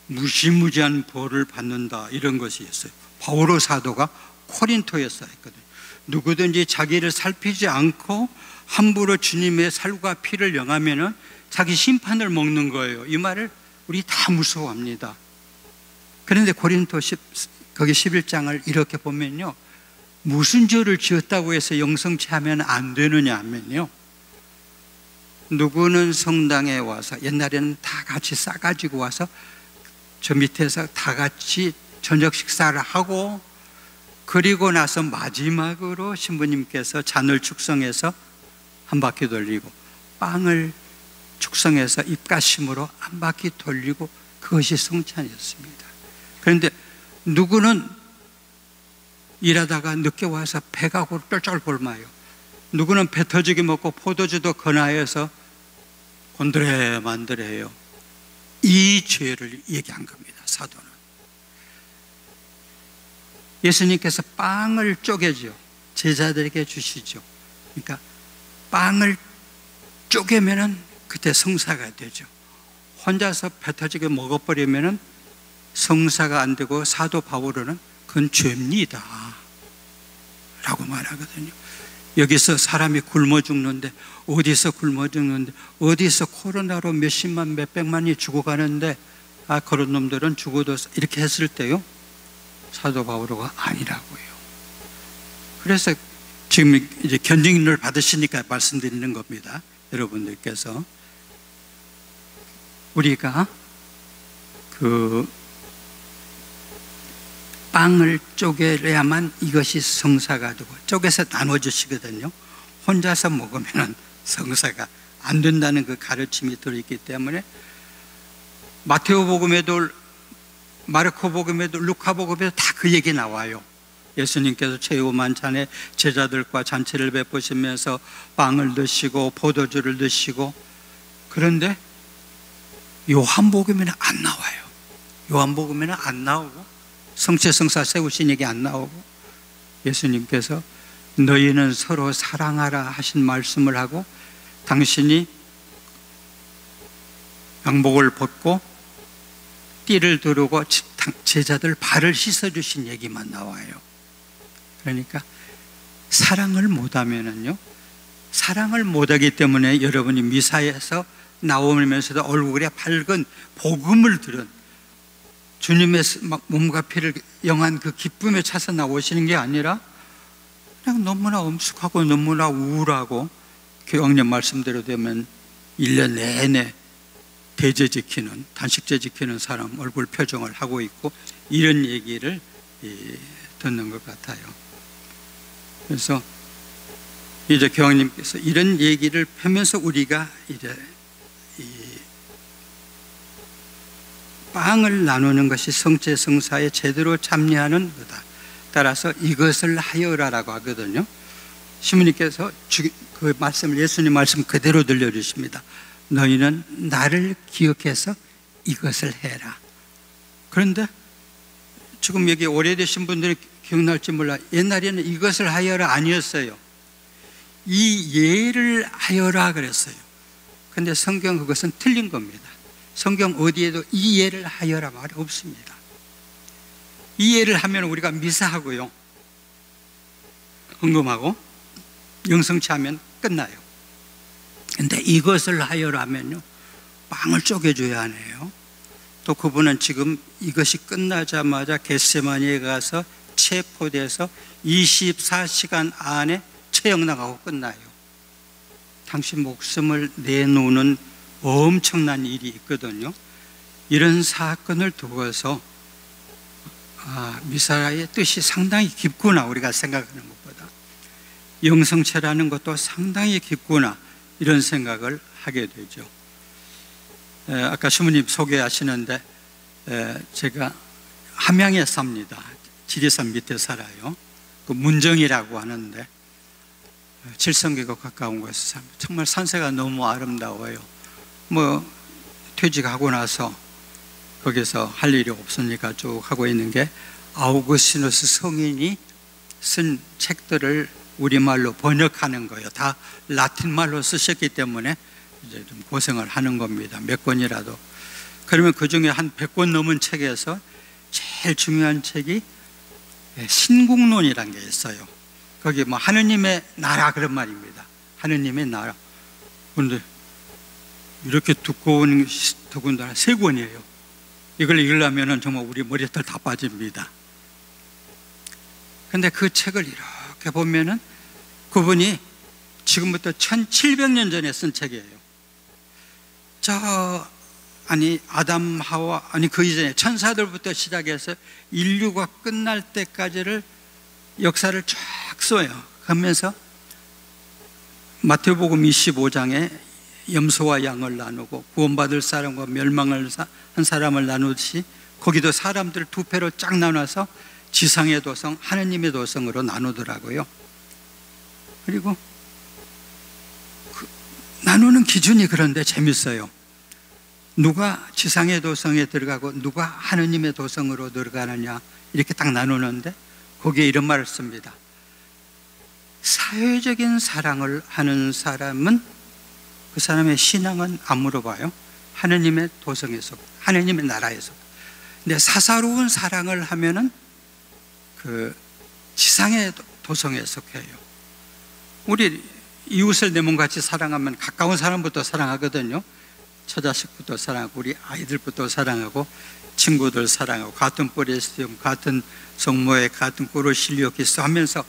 Speaker 1: 무시무지한 벌을 받는다, 이런 것이 있어요. 바오로 사도가 코린토에서 했거든요. 누구든지 자기를 살피지 않고 함부로 주님의 살과 피를 영하면은 자기 심판을 먹는 거예요. 이 말을 우리 다 무서워합니다. 그런데 고린도 거기 11장을 이렇게 보면요, 무슨 죄를 지었다고 해서 영성체하면 안 되느냐 하면요, 누구는 성당에 와서, 옛날에는 다 같이 싸가지고 와서 저 밑에서 다 같이 저녁 식사를 하고, 그리고 나서 마지막으로 신부님께서 잔을 축성해서 한 바퀴 돌리고 빵을 축성해서 입가심으로 한 바퀴 돌리고, 그것이 성찬이었습니다. 그런데 누구는 일하다가 늦게 와서 배가 쫄쫄 굶어요. 누구는 배 터지게 먹고 포도주도 건하여서 곤드레만드레해요. 이 죄를 얘기한 겁니다, 사도는. 예수님께서 빵을 쪼개죠. 제자들에게 주시죠. 그러니까 빵을 쪼개면은 그때 성사가 되죠. 혼자서 배 터지게 먹어버리면은 성사가 안 되고, 사도 바울은 그건 죄입니다 라고 말하거든요. 여기서 사람이 굶어 죽는데, 어디서 굶어 죽는데, 어디서 코로나로 몇십만 몇백만이 죽어가는데, 그런 놈들은 죽어도, 이렇게 했을 때요, 사도 바오로가 아니라고요. 그래서 지금 이제 견직률을 받으시니까 말씀드리는 겁니다. 여러분들께서 우리가 빵을 쪼개야만 이것이 성사가 되고, 쪼개서 나눠주시거든요. 혼자서 먹으면 성사가 안 된다는 그 가르침이 들어있기 때문에, 마테오 복음에도 마르코 복음에도 루카 복음에도 다 그 얘기 나와요. 예수님께서 최후 만찬에 제자들과 잔치를 베푸시면서 빵을 드시고 포도주를 드시고, 그런데 요한복음에는 안 나와요. 요한복음에는 안 나오고, 성체성사 세우신 얘기 안 나오고, 예수님께서 너희는 서로 사랑하라 하신 말씀을 하고, 당신이 양복을 벗고 띠를 두르고 제자들 발을 씻어주신 얘기만 나와요. 그러니까 사랑을 못하면은요, 사랑을 못하기 때문에 여러분이 미사에서 나오면서도 얼굴에 밝은 복음을 들은 주님의 몸과 피를 영한 그 기쁨에 차서 나오시는 게 아니라, 그냥 너무나 엄숙하고 너무나 우울하고, 교황님 말씀대로 되면 1년 내내 대제 지키는, 단식제 지키는 사람 얼굴 표정을 하고 있고, 이런 얘기를 듣는 것 같아요. 그래서 이제 교황님께서 이런 얘기를 하면서 우리가 이제 빵을 나누는 것이 성체 성사에 제대로 참여하는 거다. 따라서 이것을 하여라라고 하거든요. 시모님께서 그 말씀을, 예수님 말씀 그대로 들려주십니다. 너희는 나를 기억해서 이것을 해라. 그런데 지금 여기 오래되신 분들이 기억날지 몰라, 옛날에는 이것을 하여라 아니었어요. 이 예를 하여라 그랬어요. 그런데 성경 그것은 틀린 겁니다. 성경 어디에도 이 예를 하여라 말이 없습니다. 이 예를 하면 우리가 미사하고요, 헌금하고 영성치 하면 끝나요. 근데 이것을 하여라 하면요, 빵을 쪼개줘야 하네요. 또 그분은 지금 이것이 끝나자마자 겟세마니에 가서 체포돼서 24시간 안에 체형 나가고 끝나요. 당신 목숨을 내놓는 엄청난 일이 있거든요. 이런 사건을 두고서 미사의 뜻이 상당히 깊구나, 우리가 생각하는 것보다 영성체라는 것도 상당히 깊구나, 이런 생각을 하게 되죠. 아까 시모님 소개하시는데, 제가 함양에 삽니다. 지리산 밑에 살아요. 그 문정이라고 하는데, 칠성교가 가까운 곳에서 삽니다. 정말 산세가 너무 아름다워요. 뭐 퇴직하고 나서 거기서 할 일이 없으니까 쭉 하고 있는 게 아우구스티누스 성인이 쓴 책들을 우리말로 번역하는 거예요. 다 라틴말로 쓰셨기 때문에 이제 좀 고생을 하는 겁니다. 몇 권이라도. 그러면 그 중에 한 100권 넘은 책에서 제일 중요한 책이 신국론이라는 게 있어요. 거기 뭐 하느님의 나라 그런 말입니다. 하느님의 나라. 그런데 이렇게 두꺼운 더군다나 3권이에요. 이걸 읽으려면 정말 우리 머리털 다 빠집니다. 근데 그 책을 이렇게 보면은 그분이 지금부터 1700년 전에 쓴 책이에요. 아담, 하와, 그 이전에 천사들부터 시작해서 인류가 끝날 때까지를 역사를 쫙 써요. 그러면서 마태복음 25장에 염소와 양을 나누고 구원받을 사람과 멸망을 한 사람을 나누듯이 거기도 사람들 두 패로 쫙 나눠서 지상의 도성, 하느님의 도성으로 나누더라고요. 그리고 나누는 기준이 그런데 재밌어요. 누가 지상의 도성에 들어가고 누가 하느님의 도성으로 들어가느냐 이렇게 딱 나누는데 거기에 이런 말을 씁니다. 사회적인 사랑을 하는 사람은 그 사람의 신앙은 안 물어봐요. 하느님의 도성에서, 하느님의 나라에서. 근데 사사로운 사랑을 하면은 그 지상의 도성에 속해요. 우리 이웃을 내 몸같이 사랑하면 가까운 사람부터 사랑하거든요. 처자식부터 사랑하고 우리 아이들부터 사랑하고 친구들 사랑하고 같은 뿌리에서 같은 성모에 같은 꿀을 실려기서 하면서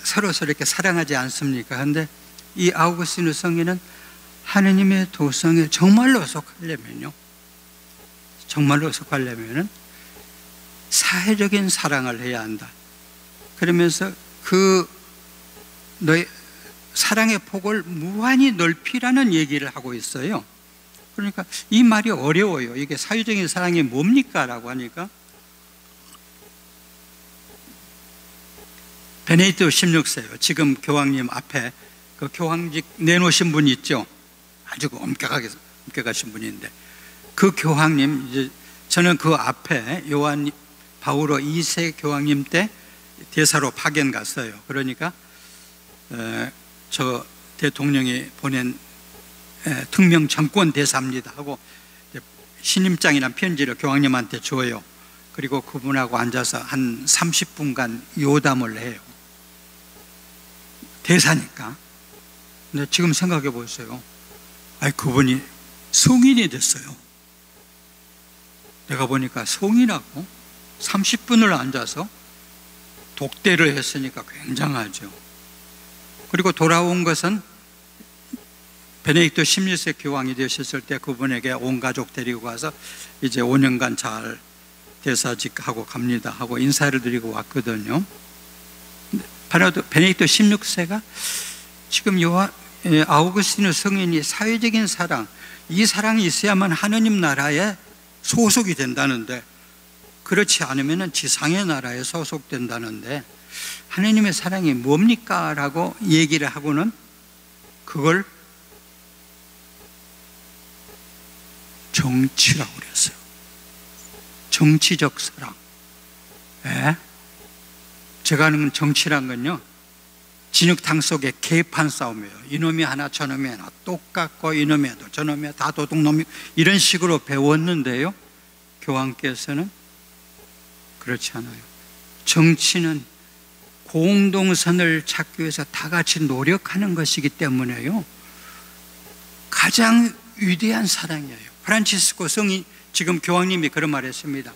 Speaker 1: 서로 이렇게 사랑하지 않습니까? 그런데 이 아우구스티누스 성인은 하느님의 도성에 정말로 속하려면요, 정말로 속하려면은 사회적인 사랑을 해야 한다. 그러면서 너의 사랑의 폭을 무한히 넓히라는 얘기를 하고 있어요. 그러니까 이 말이 어려워요. 이게 사회적인 사랑이 뭡니까? 라고 하니까 베네딕토 16세요. 지금 교황님 앞에 그 교황직 내놓으신 분이 있죠. 아주 엄격하신 분인데 그 교황님, 이제 저는 그 앞에 요한 바오로 2세 교황님 때 대사로 파견 갔어요. 그러니까 저 대통령이 보낸 특명 정권 대사입니다 하고 신임장이란 편지를 교황님한테 줘요. 그리고 그분하고 앉아서 한 30분간 요담을 해요. 대사니까. 근데 지금 생각해 보세요. 그분이 성인이 됐어요. 내가 보니까 성인하고 30분을 앉아서 독대를 했으니까 굉장하죠. 그리고 돌아온 것은 베네딕토 16세 교황이 되셨을 때 그분에게 온 가족 데리고 가서 이제 5년간 잘 대사직하고 갑니다 하고 인사를 드리고 왔거든요. 베네딕토 16세가 지금 아우구스티누스 성인이 사회적인 사랑, 이 사랑이 있어야만 하느님 나라에 소속이 된다는데, 그렇지 않으면 지상의 나라에 소속된다는데 하느님의 사랑이 뭡니까? 라고 얘기를 하고는 그걸 정치라고 그랬어요. 정치적 사랑. 제가 하는 정치란 건요, 진흙탕 속에 개판 싸움이에요. 이놈이 하나 저놈이 하나 똑같고 이놈이 해도 저놈이 해도 다 도둑놈이, 이런 식으로 배웠는데요, 교황께서는 그렇지 않아요. 정치는 공동선을 찾기 위해서 다 같이 노력하는 것이기 때문에요, 가장 위대한 사랑이에요. 프란치스코 성이 지금 교황님이 그런 말 했습니다.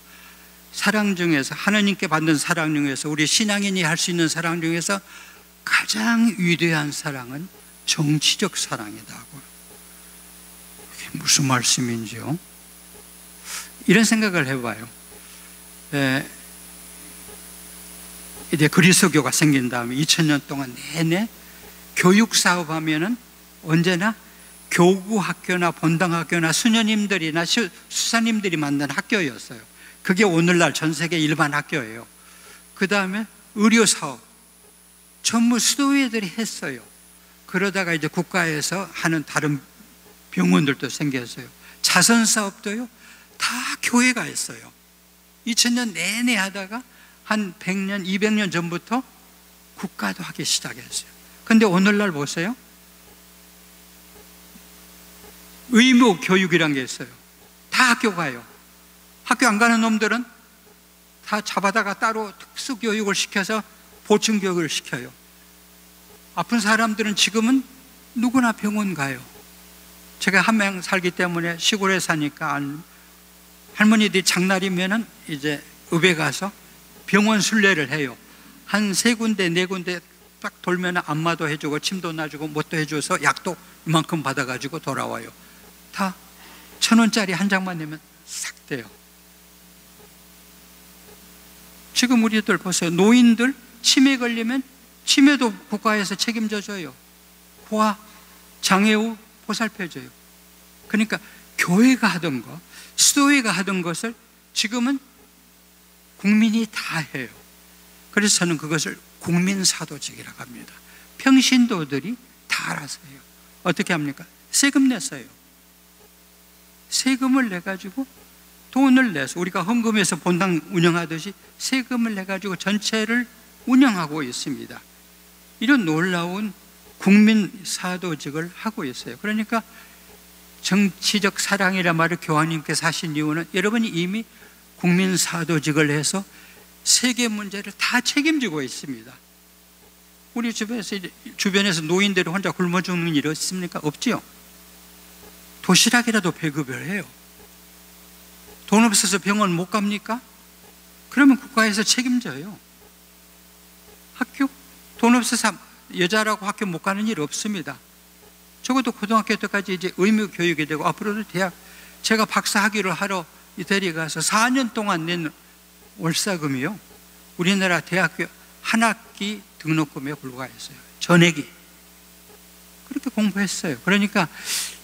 Speaker 1: 사랑 중에서, 하나님께 받는 사랑 중에서, 우리 신앙인이 할 수 있는 사랑 중에서 가장 위대한 사랑은 정치적 사랑이다고. 그게 무슨 말씀인지요? 이런 생각을 해봐요. 이제 그리스도교가 생긴 다음에 2000년 동안 내내 교육사업 하면은 언제나 교구학교나 본당학교나 수녀님들이나 수사님들이 만든 학교였어요. 그게 오늘날 전 세계 일반 학교예요. 그 다음에 의료사업, 전부 수도회들이 했어요. 그러다가 이제 국가에서 하는 다른 병원들도 생겼어요. 자선 사업도요, 다 교회가 했어요. 2000년 내내 하다가 한 100년, 200년 전부터 국가도 하기 시작했어요. 근데 오늘날 보세요. 의무 교육이란 게 있어요. 다 학교 가요. 학교 안 가는 놈들은 다 잡아다가 따로 특수 교육을 시켜서 보충 교육을 시켜요. 아픈 사람들은 지금은 누구나 병원 가요. 제가 한명 살기 때문에 시골에 사니까 할머니들이 장날이면은 이제 읍에 가서 병원 순례를 해요. 한 3군데, 4군데 딱 돌면 안마도 해주고 침도 놔주고 뭣도 해줘서 약도 이만큼 받아가지고 돌아와요. 다 1,000원짜리 한 장만 내면 싹 돼요. 지금 우리들 보세요. 노인들 치매 걸리면 치매도 국가에서 책임져 줘요. 고아, 장애 후 보살펴 줘요. 그러니까 교회가 하던 거, 수도회가 하던 것을 지금은 국민이 다 해요. 그래서 저는 그것을 국민사도직이라고 합니다. 평신도들이 다 알아서 해요. 어떻게 합니까? 세금 냈어요. 세금을 내가지고 돈을 내서 우리가 헌금해서 본당 운영하듯이 세금을 내가지고 전체를 운영하고 있습니다. 이런 놀라운 국민사도직을 하고 있어요. 그러니까 정치적 사랑이란 말을 교황님께서 하신 이유는 여러분이 이미 국민사도직을 해서 세계 문제를 다 책임지고 있습니다. 우리 주변에서 노인들이 혼자 굶어 죽는 일이 있습니까? 없지요. 도시락이라도 배급을 해요. 돈 없어서 병원 못 갑니까? 그러면 국가에서 책임져요. 학교? 돈 없어서 여자라고 학교 못 가는 일 없습니다. 적어도 고등학교 때까지 이제 의무 교육이 되고 앞으로도 대학, 제가 박사 학위를 하러 이태리 가서 4년 동안 낸 월사금이요, 우리나라 대학교 한 학기 등록금에 불과했어요. 전액이. 그렇게 공부했어요. 그러니까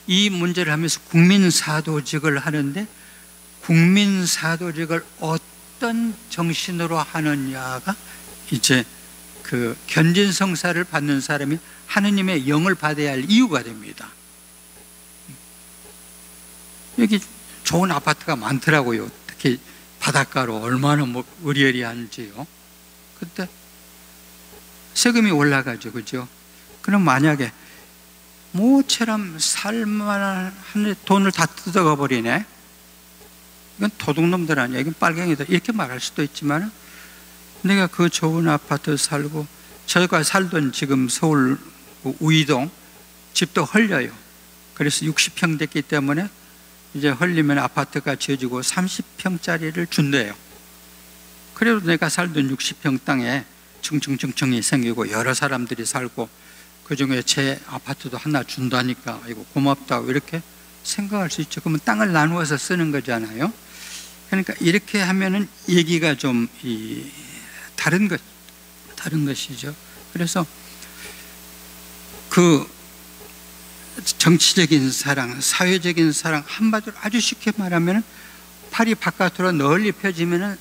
Speaker 1: 이 문제를 하면서 국민사도직을 하는데, 국민사도직을 어떤 정신으로 하느냐가 이제 그 견진성사를 받는 사람이 하느님의 영을 받아야 할 이유가 됩니다. 여기 좋은 아파트가 많더라고요. 특히 바닷가로 얼마나 의리의리한지요. 그때 세금이 올라가죠, 그죠? 그럼 만약에 모처럼 살만한 돈을 다 뜯어가 버리네. 이건 도둑놈들 아니야, 이건 빨갱이들, 이렇게 말할 수도 있지만, 내가 그 좋은 아파트 살고, 저가 살던 지금 서울 우이동 집도 헐려요. 그래서 60평 됐기 때문에 이제 헐리면 아파트가 지어지고 30평짜리를 준대요. 그래도 내가 살던 60평 땅에 층층층층이 생기고 여러 사람들이 살고 그 중에 제 아파트도 하나 준다니까 이거 고맙다고 이렇게 생각할 수 있죠. 그러면 땅을 나누어서 쓰는 거잖아요. 그러니까 이렇게 하면은 얘기가 좀 다른 것이죠. 그래서 그 정치적인 사랑, 사회적인 사랑, 한마디로 아주 쉽게 말하면 팔이 바깥으로 널리 펴지면은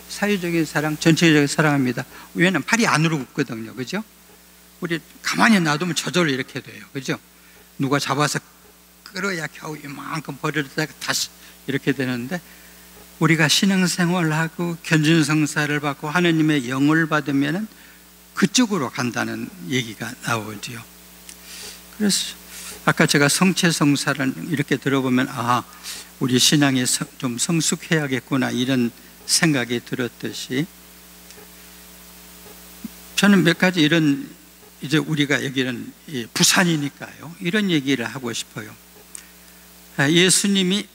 Speaker 1: 사회적인 사랑, 전체적인 사랑입니다. 왜냐하면 팔이 안으로 굽거든요, 그죠? 우리 가만히 놔두면 저절로 이렇게 돼요, 그죠? 누가 잡아서 끌어야 겨우 이만큼 버려다가 다시 이렇게 되는데, 우리가 신앙생활하고 견진성사를 받고 하느님의 영을 받으면은 그쪽으로 간다는 얘기가 나오지요. 그래서 아까 제가 성체성사를 이렇게 들어보면 우리 신앙이 좀 성숙해야겠구나 이런 생각이 들었듯이, 저는 몇 가지 이런, 이제 우리가 여기는 부산이니까요, 이런 얘기를 하고 싶어요. 예수님이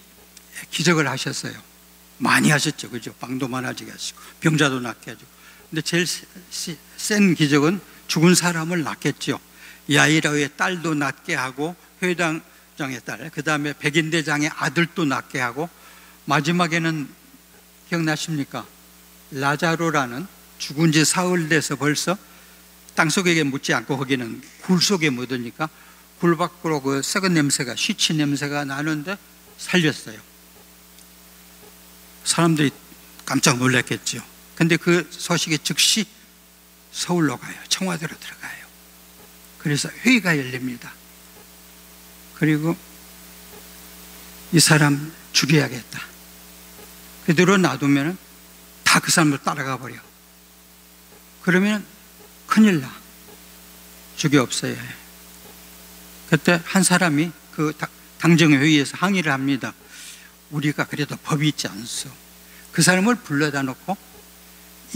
Speaker 1: 기적을 하셨어요. 많이 하셨죠, 그죠? 빵도 많아지게 하시고 병자도 낫게 하시고. 근데 제일 센 기적은 죽은 사람을 낫겠죠. 야이로의 딸도 낫게 하고, 회당장의 딸, 그 다음에 백인대장의 아들도 낫게 하고, 마지막에는 기억나십니까? 라자로라는 죽은 지 사흘 돼서 벌써 땅속에 묻지 않고 거기는 굴 속에 묻으니까 굴 밖으로 그 썩은 냄새가, 쉬치 냄새가 나는데 살렸어요. 사람들이 깜짝 놀랐겠죠. 근데 그 소식이 즉시 서울로 가요. 청와대로 들어가요. 그래서 회의가 열립니다. 그리고 이 사람 죽여야겠다. 그대로 놔두면 다 그 사람을 따라가 버려. 그러면 큰일 나. 죽여 없어야 해. 그때 한 사람이 그 당정회의에서 항의를 합니다. 우리가 그래도 법이 있지 않소. 그 사람을 불러다 놓고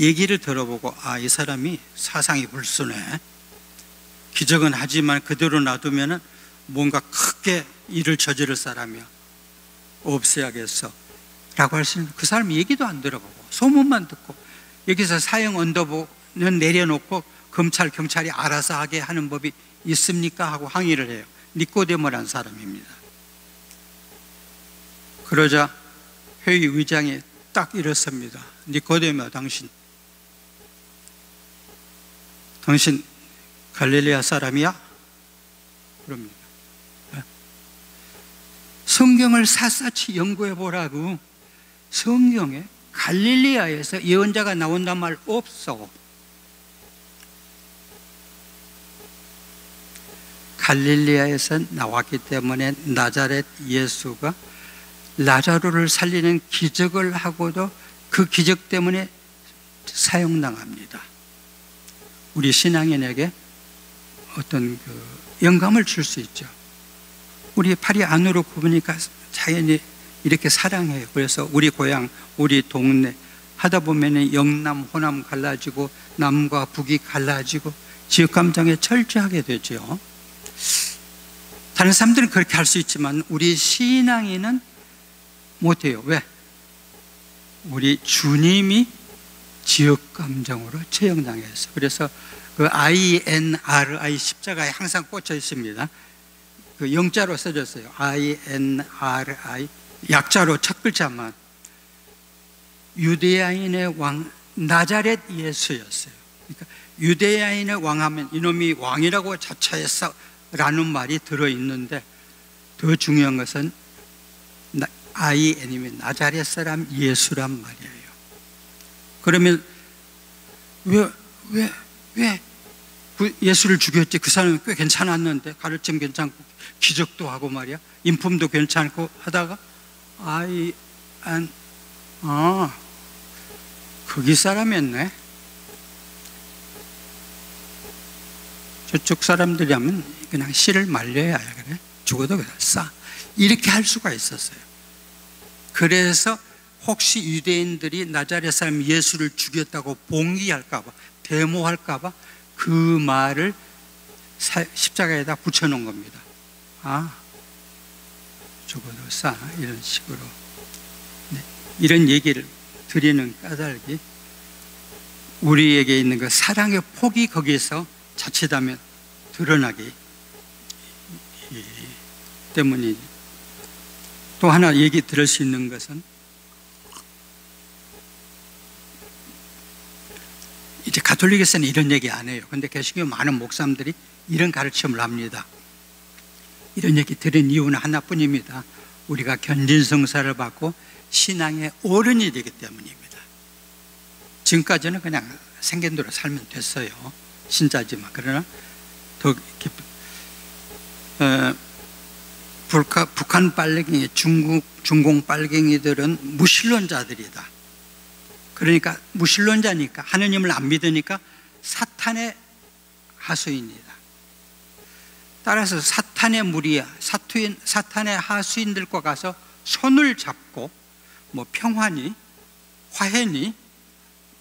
Speaker 1: 얘기를 들어보고, 아, 이 사람이 사상이 불순해. 기적은 하지만 그대로 놔두면 뭔가 크게 일을 저지를 사람이야. 없애야겠어. 라고 할 수 있는, 그 사람 얘기도 안 들어보고 소문만 듣고 여기서 사형 언더는 내려놓고 검찰, 경찰이 알아서 하게 하는 법이 있습니까? 하고 항의를 해요. 니꼬데모라는 사람입니다. 그러자 회의 의장이 딱 일었습니다. 니꼬데모, 당신 갈릴리아 사람이야? 그럽니다. 성경을 샅샅이 연구해 보라고. 성경에 갈릴리아에서 예언자가 나온단 말 없어. 갈릴리아에서 나왔기 때문에 나자렛 예수가 라자로를 살리는 기적을 하고도 그 기적 때문에 사형당합니다. 우리 신앙인에게 어떤 영감을 줄 수 있죠. 우리 팔이 안으로 굽으니까 자연히 이렇게 사랑해요. 그래서 우리 고향, 우리 동네 하다 보면 영남, 호남 갈라지고 남과 북이 갈라지고 지역감정에 철저하게 되죠. 다른 사람들은 그렇게 할 수 있지만 우리 신앙인은 못해요. 왜? 우리 주님이 지역감정으로 처형당해서. 그래서 그 INRI 십자가에 항상 꽂혀 있습니다. 그 영자로 써졌어요. INRI, 약자로 첫 글자만. 유대야인의 왕 나자렛 예수였어요. 그러니까 유대야인의 왕하면 이놈이 왕이라고 자처했어 라는 말이 들어있는데, 더 중요한 것은 IN이면 나자렛 사람 예수란 말이에요. 그러면 왜 예수를 죽였지? 그 사람은 꽤 괜찮았는데, 가르침 괜찮고 기적도 하고 말이야, 인품도 괜찮고 하다가 거기 사람이었네. 저쪽 사람들이 하면 그냥 씨를 말려야 그래. 죽어도 그래. 싸. 이렇게 할 수가 있었어요. 그래서 혹시 유대인들이 나자렛 사람 예수를 죽였다고 봉기할까봐, 데모할까봐 그 말을 십자가에다 붙여놓은 겁니다. 죽어도 싸. 이런 식으로. 네. 이런 얘기를 드리는 까닭이 우리에게 있는 그 사랑의 폭이 거기서 자칫하면 드러나기 때문이. 또 하나 얘기 들을 수 있는 것은, 이제 가톨릭에서는 이런 얘기 안 해요. 근데 개신교 많은 목사님들이 이런 가르침을 합니다. 이런 얘기 들은 이유는 하나뿐입니다. 우리가 견진성사를 받고 신앙의 어른이 되기 때문입니다. 지금까지는 그냥 생긴 대로 살면 됐어요. 신자지만. 그러나 더 북한 빨갱이, 중공 빨갱이들은 무신론자들이다. 그러니까 무신론자니까, 하느님을 안 믿으니까 사탄의 하수인이다. 따라서 사탄의 무리야, 사탄의 하수인들과 가서 손을 잡고 뭐 평화니 화해니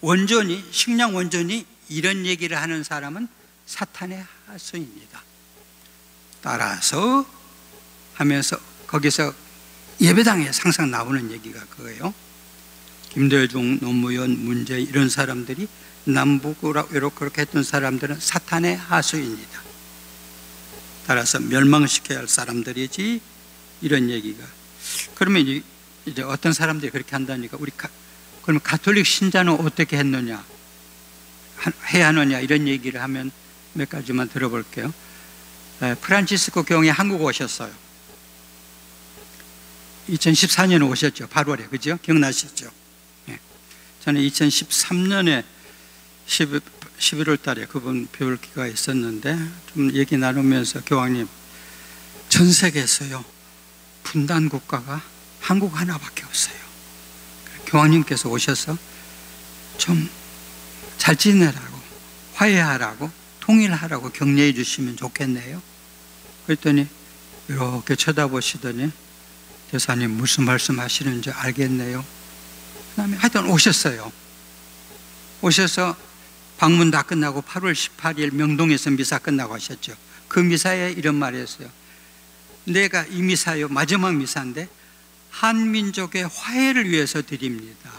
Speaker 1: 원전이, 식량 원전이, 이런 얘기를 하는 사람은 사탄의 하수인이다. 따라서 하면서 거기서 예배당에 항상 나오는 얘기가 그거예요. 김대중, 노무현, 문재인 이런 사람들이 남북으로 그렇게 했던 사람들은 사탄의 하수인이다. 따라서 멸망시켜야 할 사람들이지, 이런 얘기가. 그러면 이제 어떤 사람들이 그렇게 한다니까, 그러면 가톨릭 신자는 어떻게 했느냐, 해야 하느냐, 이런 얘기를 하면 몇 가지만 들어볼게요. 프란치스코 경이 한국 오셨어요. 2014년에 오셨죠. 8월에. 그죠? 기억나시죠? 예. 저는 2013년에 11월 달에 그분 배울 기회가 있었는데 좀 얘기 나누면서 교황님, 전 세계에서요 분단 국가가 한국 하나밖에 없어요. 교황님께서 오셔서 좀 잘 지내라고, 화해하라고, 통일하라고 격려해 주시면 좋겠네요. 그랬더니 이렇게 쳐다보시더니 대사님 무슨 말씀 하시는지 알겠네요. 그 다음에 하여튼 오셨어요. 오셔서 방문 다 끝나고 8월 18일 명동에서 미사 끝나고 하셨죠. 그 미사에 이런 말을 했어요. 내가 이 미사요, 마지막 미사인데 한민족의 화해를 위해서 드립니다.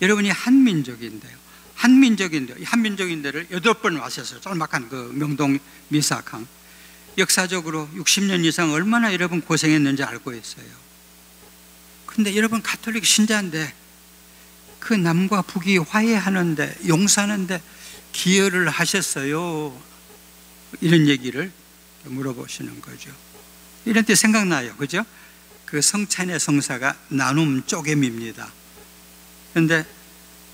Speaker 1: 여러분이 한민족인데요. 한민족인데를 8번 하셨어요. 짤막한 그 명동 미사강. 역사적으로 60년 이상 얼마나 여러분 고생했는지 알고 있어요. 그런데 여러분 가톨릭 신자인데 그 남과 북이 화해하는데, 용서하는데 기여를 하셨어요? 이런 얘기를 물어보시는 거죠. 이런 때 생각나요. 그죠? 그 성찬의 성사가 나눔 쪼개미입니다. 그런데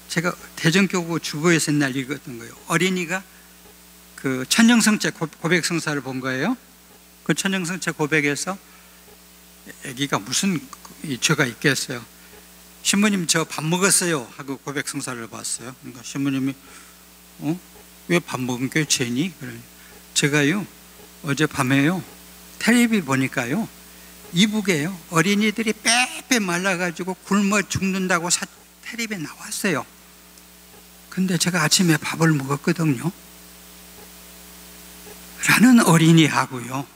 Speaker 1: 제가 대전교구 주보에서 옛날 읽었던 거예요. 어린이가 그 천정성체 고백 성사를 본 거예요. 그 천정성체 고백에서 아기가 무슨 죄가 있겠어요. 신부님 저 밥 먹었어요 하고 고백 성사를 봤어요. 그러니까 신부님이 왜 밥 먹은 게 죄니? 제가요 어젯밤에요 텔레비 보니까요 이북에요 어린이들이 빼빼 말라가지고 굶어 죽는다고 텔레비에 나왔어요. 근데 제가 아침에 밥을 먹었거든요. 라는 어린이하고요,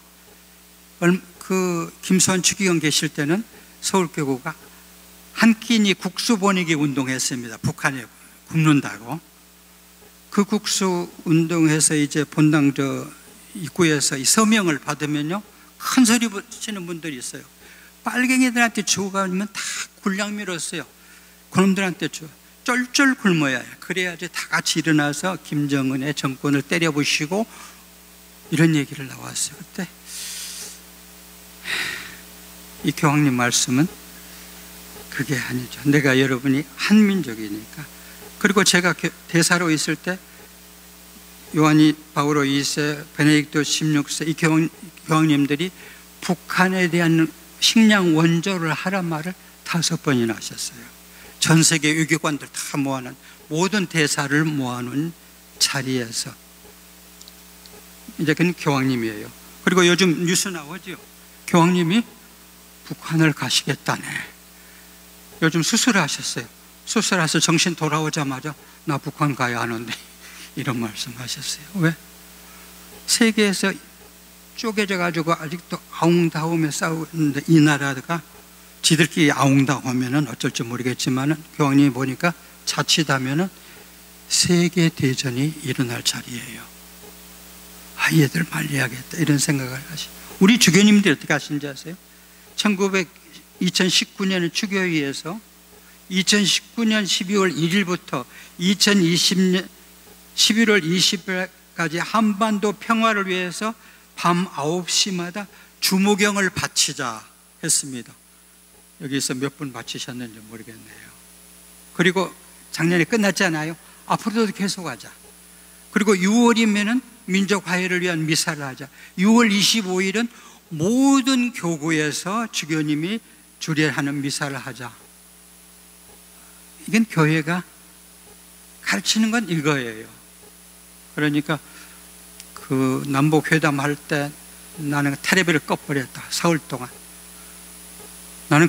Speaker 1: 그 김수환 추기경 계실 때는 서울교구가 한 끼니 국수 보내기 운동했습니다. 북한에 굶는다고. 그 국수 운동해서 이제 본당 입구에서 이 서명을 받으면요 큰 소리 치는 분들이 있어요. 빨갱이들한테 주고가면 다 굴량 밀었어요. 그놈들한테 쫄쫄 굶어야 해요. 그래야지 다 같이 일어나서 김정은의 정권을 때려부시고 이런 얘기를 나왔어요. 그때 이 교황님 말씀은 그게 아니죠. 내가 여러분이 한민족이니까. 그리고 제가 대사로 있을 때 요한이 바오로 2세, 베네딕토 16세 이 교황님들이 북한에 대한 식량 원조를 하란 말을 5번이나 하셨어요. 전 세계 외교관들 다 모아놓은, 모든 대사를 모아놓은 자리에서. 이제 그는 교황님이에요. 그리고 요즘 뉴스 나오죠. 교황님이 북한을 가시겠다네. 요즘 수술하셨어요. 수술해서 정신 돌아오자마자 나 북한 가야 하는데 이런 말씀하셨어요. 왜? 세계에서 쪼개져 가지고 아직도 아웅다움에 싸우는데 이 나라가 지들끼리 아웅다움하면은 어쩔지 모르겠지만은 교황님이 보니까 자칫하면은 세계 대전이 일어날 자리예요. 아, 얘들 말려야겠다 이런 생각을 하시고. 우리 주교님들이 어떻게 하시는지 아세요? 2019년 주교회에서 2019년 12월 1일부터 2020년 11월 20일까지 한반도 평화를 위해서 밤 9시마다 주무경을 바치자 했습니다. 여기서 몇 분 바치셨는지 모르겠네요. 그리고 작년에 끝났잖아요. 앞으로도 계속하자. 그리고 6월이면은 민족 화해를 위한 미사를 하자. 6월 25일은 모든 교구에서 주교님이 주례하는 미사를 하자. 이건 교회가 가르치는 건 이거예요. 그러니까 그 남북 회담할 때 나는 텔레비를 꺼버렸다. 사흘 동안. 나는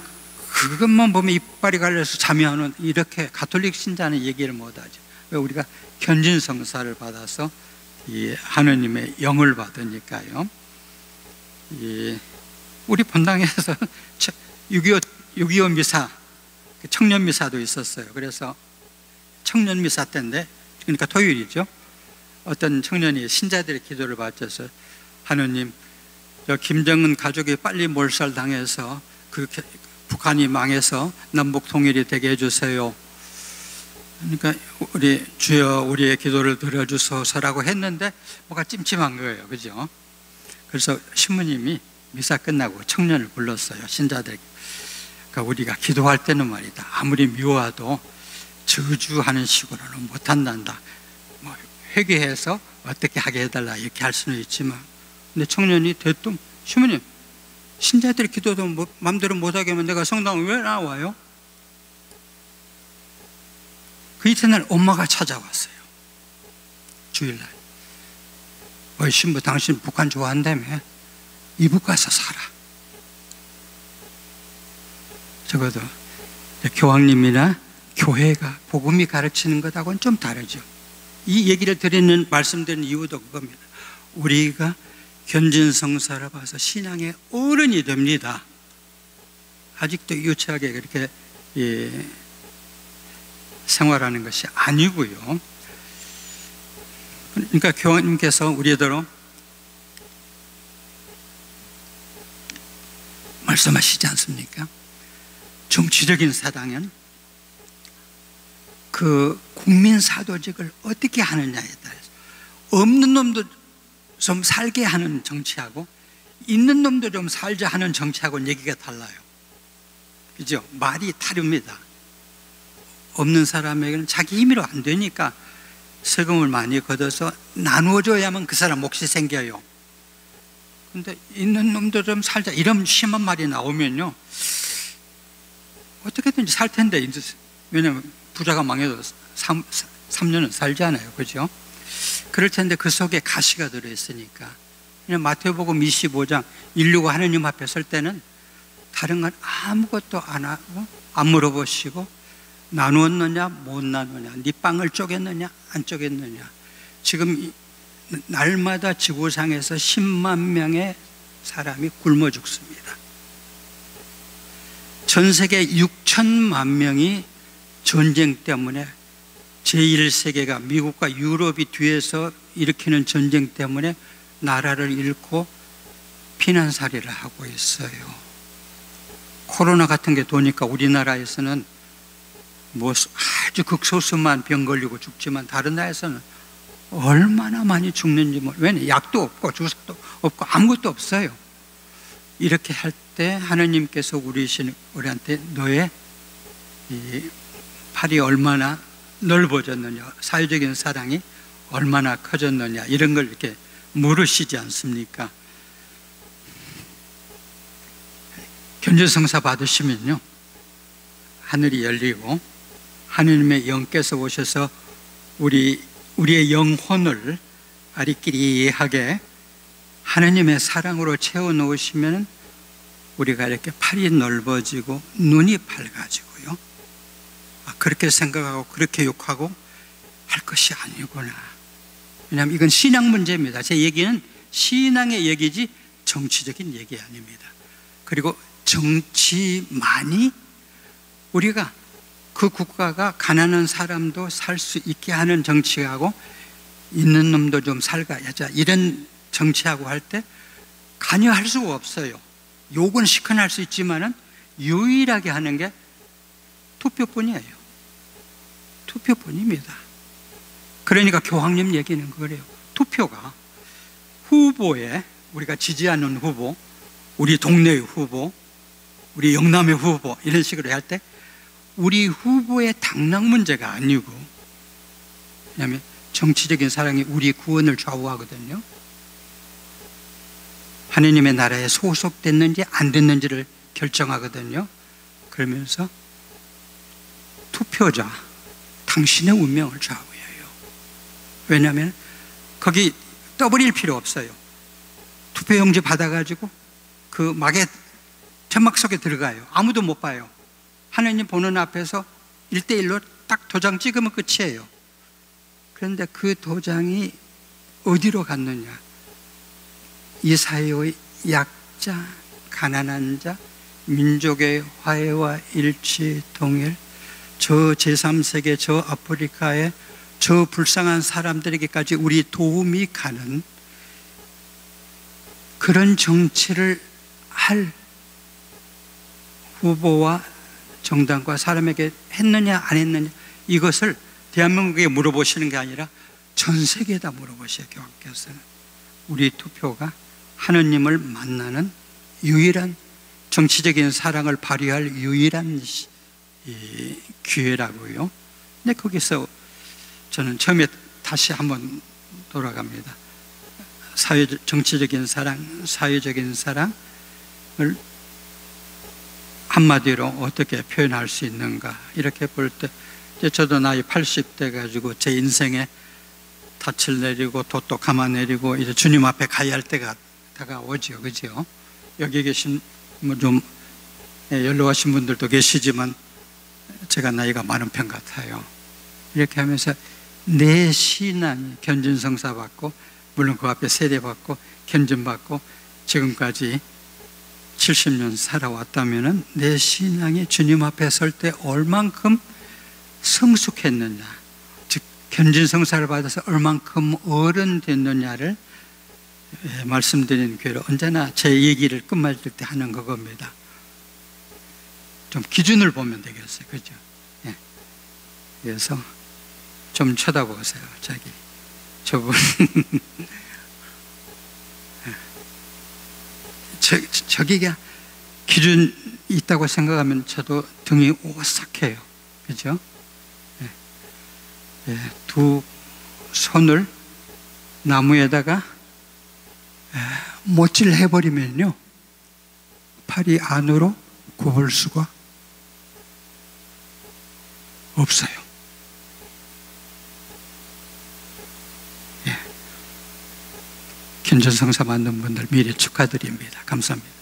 Speaker 1: 그것만 보면 이빨이 갈려서 잠이 안 오는, 이렇게 가톨릭 신자는 얘기를 못하죠. 왜? 우리가 견진성사를 받아서 이 하느님의 영을 받으니까요. 우리 본당에서 6.25 미사, 청년 미사도 있었어요. 그래서 청년 미사 때인데, 그러니까 토요일이죠. 어떤 청년이 신자들의 기도를 받쳐서 하느님, 김정은 가족이 빨리 몰살당해서 북한이 망해서 남북 통일이 되게 해주세요. 그러니까 우리 주여 우리의 기도를 들어주소서라고 했는데 뭐가 찜찜한 거예요. 그죠? 그래서 신부님이 미사 끝나고 청년을 불렀어요. 신자들. 그러니까 우리가 기도할 때는 말이다, 아무리 미워도 저주하는 식으로는 못한단다. 뭐 회개해서 어떻게 하게 해달라 이렇게 할 수는 있지만, 근데 청년이 대뜸 시모님 신자들이 기도도 마음대로 못하게 하면 내가 성당에 왜 나와요? 그 이튿날 엄마가 찾아왔어요. 주일날. 신부 당신 북한 좋아한다며 이북 가서 살아. 적어도 교황님이나 교회가 복음이 가르치는 것하고는 좀 다르죠. 이 얘기를 말씀드리는 이유도 그겁니다. 우리가 견진성사를 봐서 신앙의 어른이 됩니다. 아직도 유치하게 그렇게 생활하는 것이 아니고요. 그러니까 교황님께서 우리더러 말씀하시지 않습니까? 정치적인 사당은 그 국민 사도직을 어떻게 하느냐에 따라서 없는 놈도 좀 살게 하는 정치하고 있는 놈도 좀 살자 하는 정치하고는 얘기가 달라요. 그죠? 말이 다릅니다. 없는 사람에게는 자기 힘으로 안 되니까 세금을 많이 걷어서 나누어줘야만 그 사람 몫이 생겨요. 근데 있는 놈도 좀 살자 이런 심한 말이 나오면요, 어떻게든지 살 텐데, 왜냐면 부자가 망해도 3년은 살잖아요. 그죠? 그럴 텐데 그 속에 가시가 들어있으니까. 그냥 마태복음 25장 인류가 하느님 앞에 설 때는 다른 건 아무것도 안 하고 안 물어보시고 나누었느냐 못 나누냐, 네 빵을 쪼갰느냐 안 쪼갰느냐. 지금 날마다 지구상에서 10만 명의 사람이 굶어 죽습니다. 전 세계 6천만 명이 전쟁 때문에, 제1세계가 미국과 유럽이 뒤에서 일으키는 전쟁 때문에 나라를 잃고 피난살이를 하고 있어요. 코로나 같은 게 도니까 우리나라에서는 뭐 아주 극소수만 병 걸리고 죽지만 다른 나라에서는 얼마나 많이 죽는지 왜냐, 약도 없고 주사도 없고 아무것도 없어요. 이렇게 할 때 하나님께서 우리한테 너의 이 팔이 얼마나 넓어졌느냐, 사회적인 사랑이 얼마나 커졌느냐, 이런 걸 이렇게 물으시지 않습니까? 견진성사 받으시면요, 하늘이 열리고 하느님의 영께서 오셔서 우리의 영혼을 아리끼리하게 하느님의 사랑으로 채워 놓으시면 우리가 이렇게 팔이 넓어지고 눈이 밝아지고요, 그렇게 생각하고 그렇게 욕하고 할 것이 아니구나. 왜냐하면 이건 신앙 문제입니다. 제 얘기는 신앙의 얘기지 정치적인 얘기 아닙니다. 그리고 정치만이 우리가 그 국가가 가난한 사람도 살 수 있게 하는 정치하고 있는 놈도 좀 살가야자 이런 정치하고 할 때 관여할 수가 없어요. 욕은 시큰할 수 있지만은 유일하게 하는 게 투표뿐이에요. 투표뿐입니다. 그러니까 교황님 얘기는 그래요. 투표가 후보에, 우리가 지지하는 후보, 우리 동네의 후보, 우리 영남의 후보, 이런 식으로 할 때 우리 후보의 당락 문제가 아니고, 왜냐하면 정치적인 사랑이 우리 구원을 좌우하거든요. 하느님의 나라에 소속됐는지 안 됐는지를 결정하거든요. 그러면서 투표자, 당신의 운명을 좌우해요. 왜냐하면 거기 떠버릴 필요 없어요. 투표용지 받아가지고 그 막에 천막 속에 들어가요. 아무도 못 봐요. 하느님 보는 앞에서 1대1로 딱 도장 찍으면 끝이에요. 그런데 그 도장이 어디로 갔느냐, 이 사회의 약자, 가난한 자, 민족의 화해와 일치, 통일, 저 제3세계, 저 아프리카의 저 불쌍한 사람들에게까지 우리 도움이 가는 그런 정치를 할 후보와 정당과 사람에게 했느냐 안 했느냐, 이것을 대한민국에 물어보시는 게 아니라 전 세계에다 물어보셔요. 교황께서는 우리 투표가 하느님을 만나는 유일한 정치적인 사랑을 발휘할 유일한 기회라고요. 근데 거기서 저는 처음에 다시 한번 돌아갑니다. 정치적인 사랑, 사회적인 사랑을 한마디로 어떻게 표현할 수 있는가, 이렇게 볼 때, 저도 나이 80대 가지고 제 인생에 닻을 내리고 돛도 감아내리고 이제 주님 앞에 가야 할 때가 다가오죠. 그죠? 여기 계신 좀 연로하신 분들도 계시지만 제가 나이가 많은 편 같아요. 이렇게 하면서 내 신앙이 견진성사 받고, 물론 그 앞에 세례받고 견진받고 지금까지 70년 살아왔다면 내 신앙이 주님 앞에 설 때 얼만큼 성숙했느냐, 즉 견진성사를 받아서 얼만큼 어른 됐느냐를 말씀드리는 교회로 언제나 제 얘기를 끝말릴 때 하는 그겁니다. 좀 기준을 보면 되겠어요. 그죠? 예. 그래서 좀 쳐다보세요. 저분 저기가 기준이 있다고 생각하면 저도 등이 오싹해요. 그죠? 예. 예. 두 손을 나무에다가 못질 해버리면요, 팔이 안으로 굽을 수가 없어요. 예. 견진성사 받는 분들 미리 축하드립니다. 감사합니다.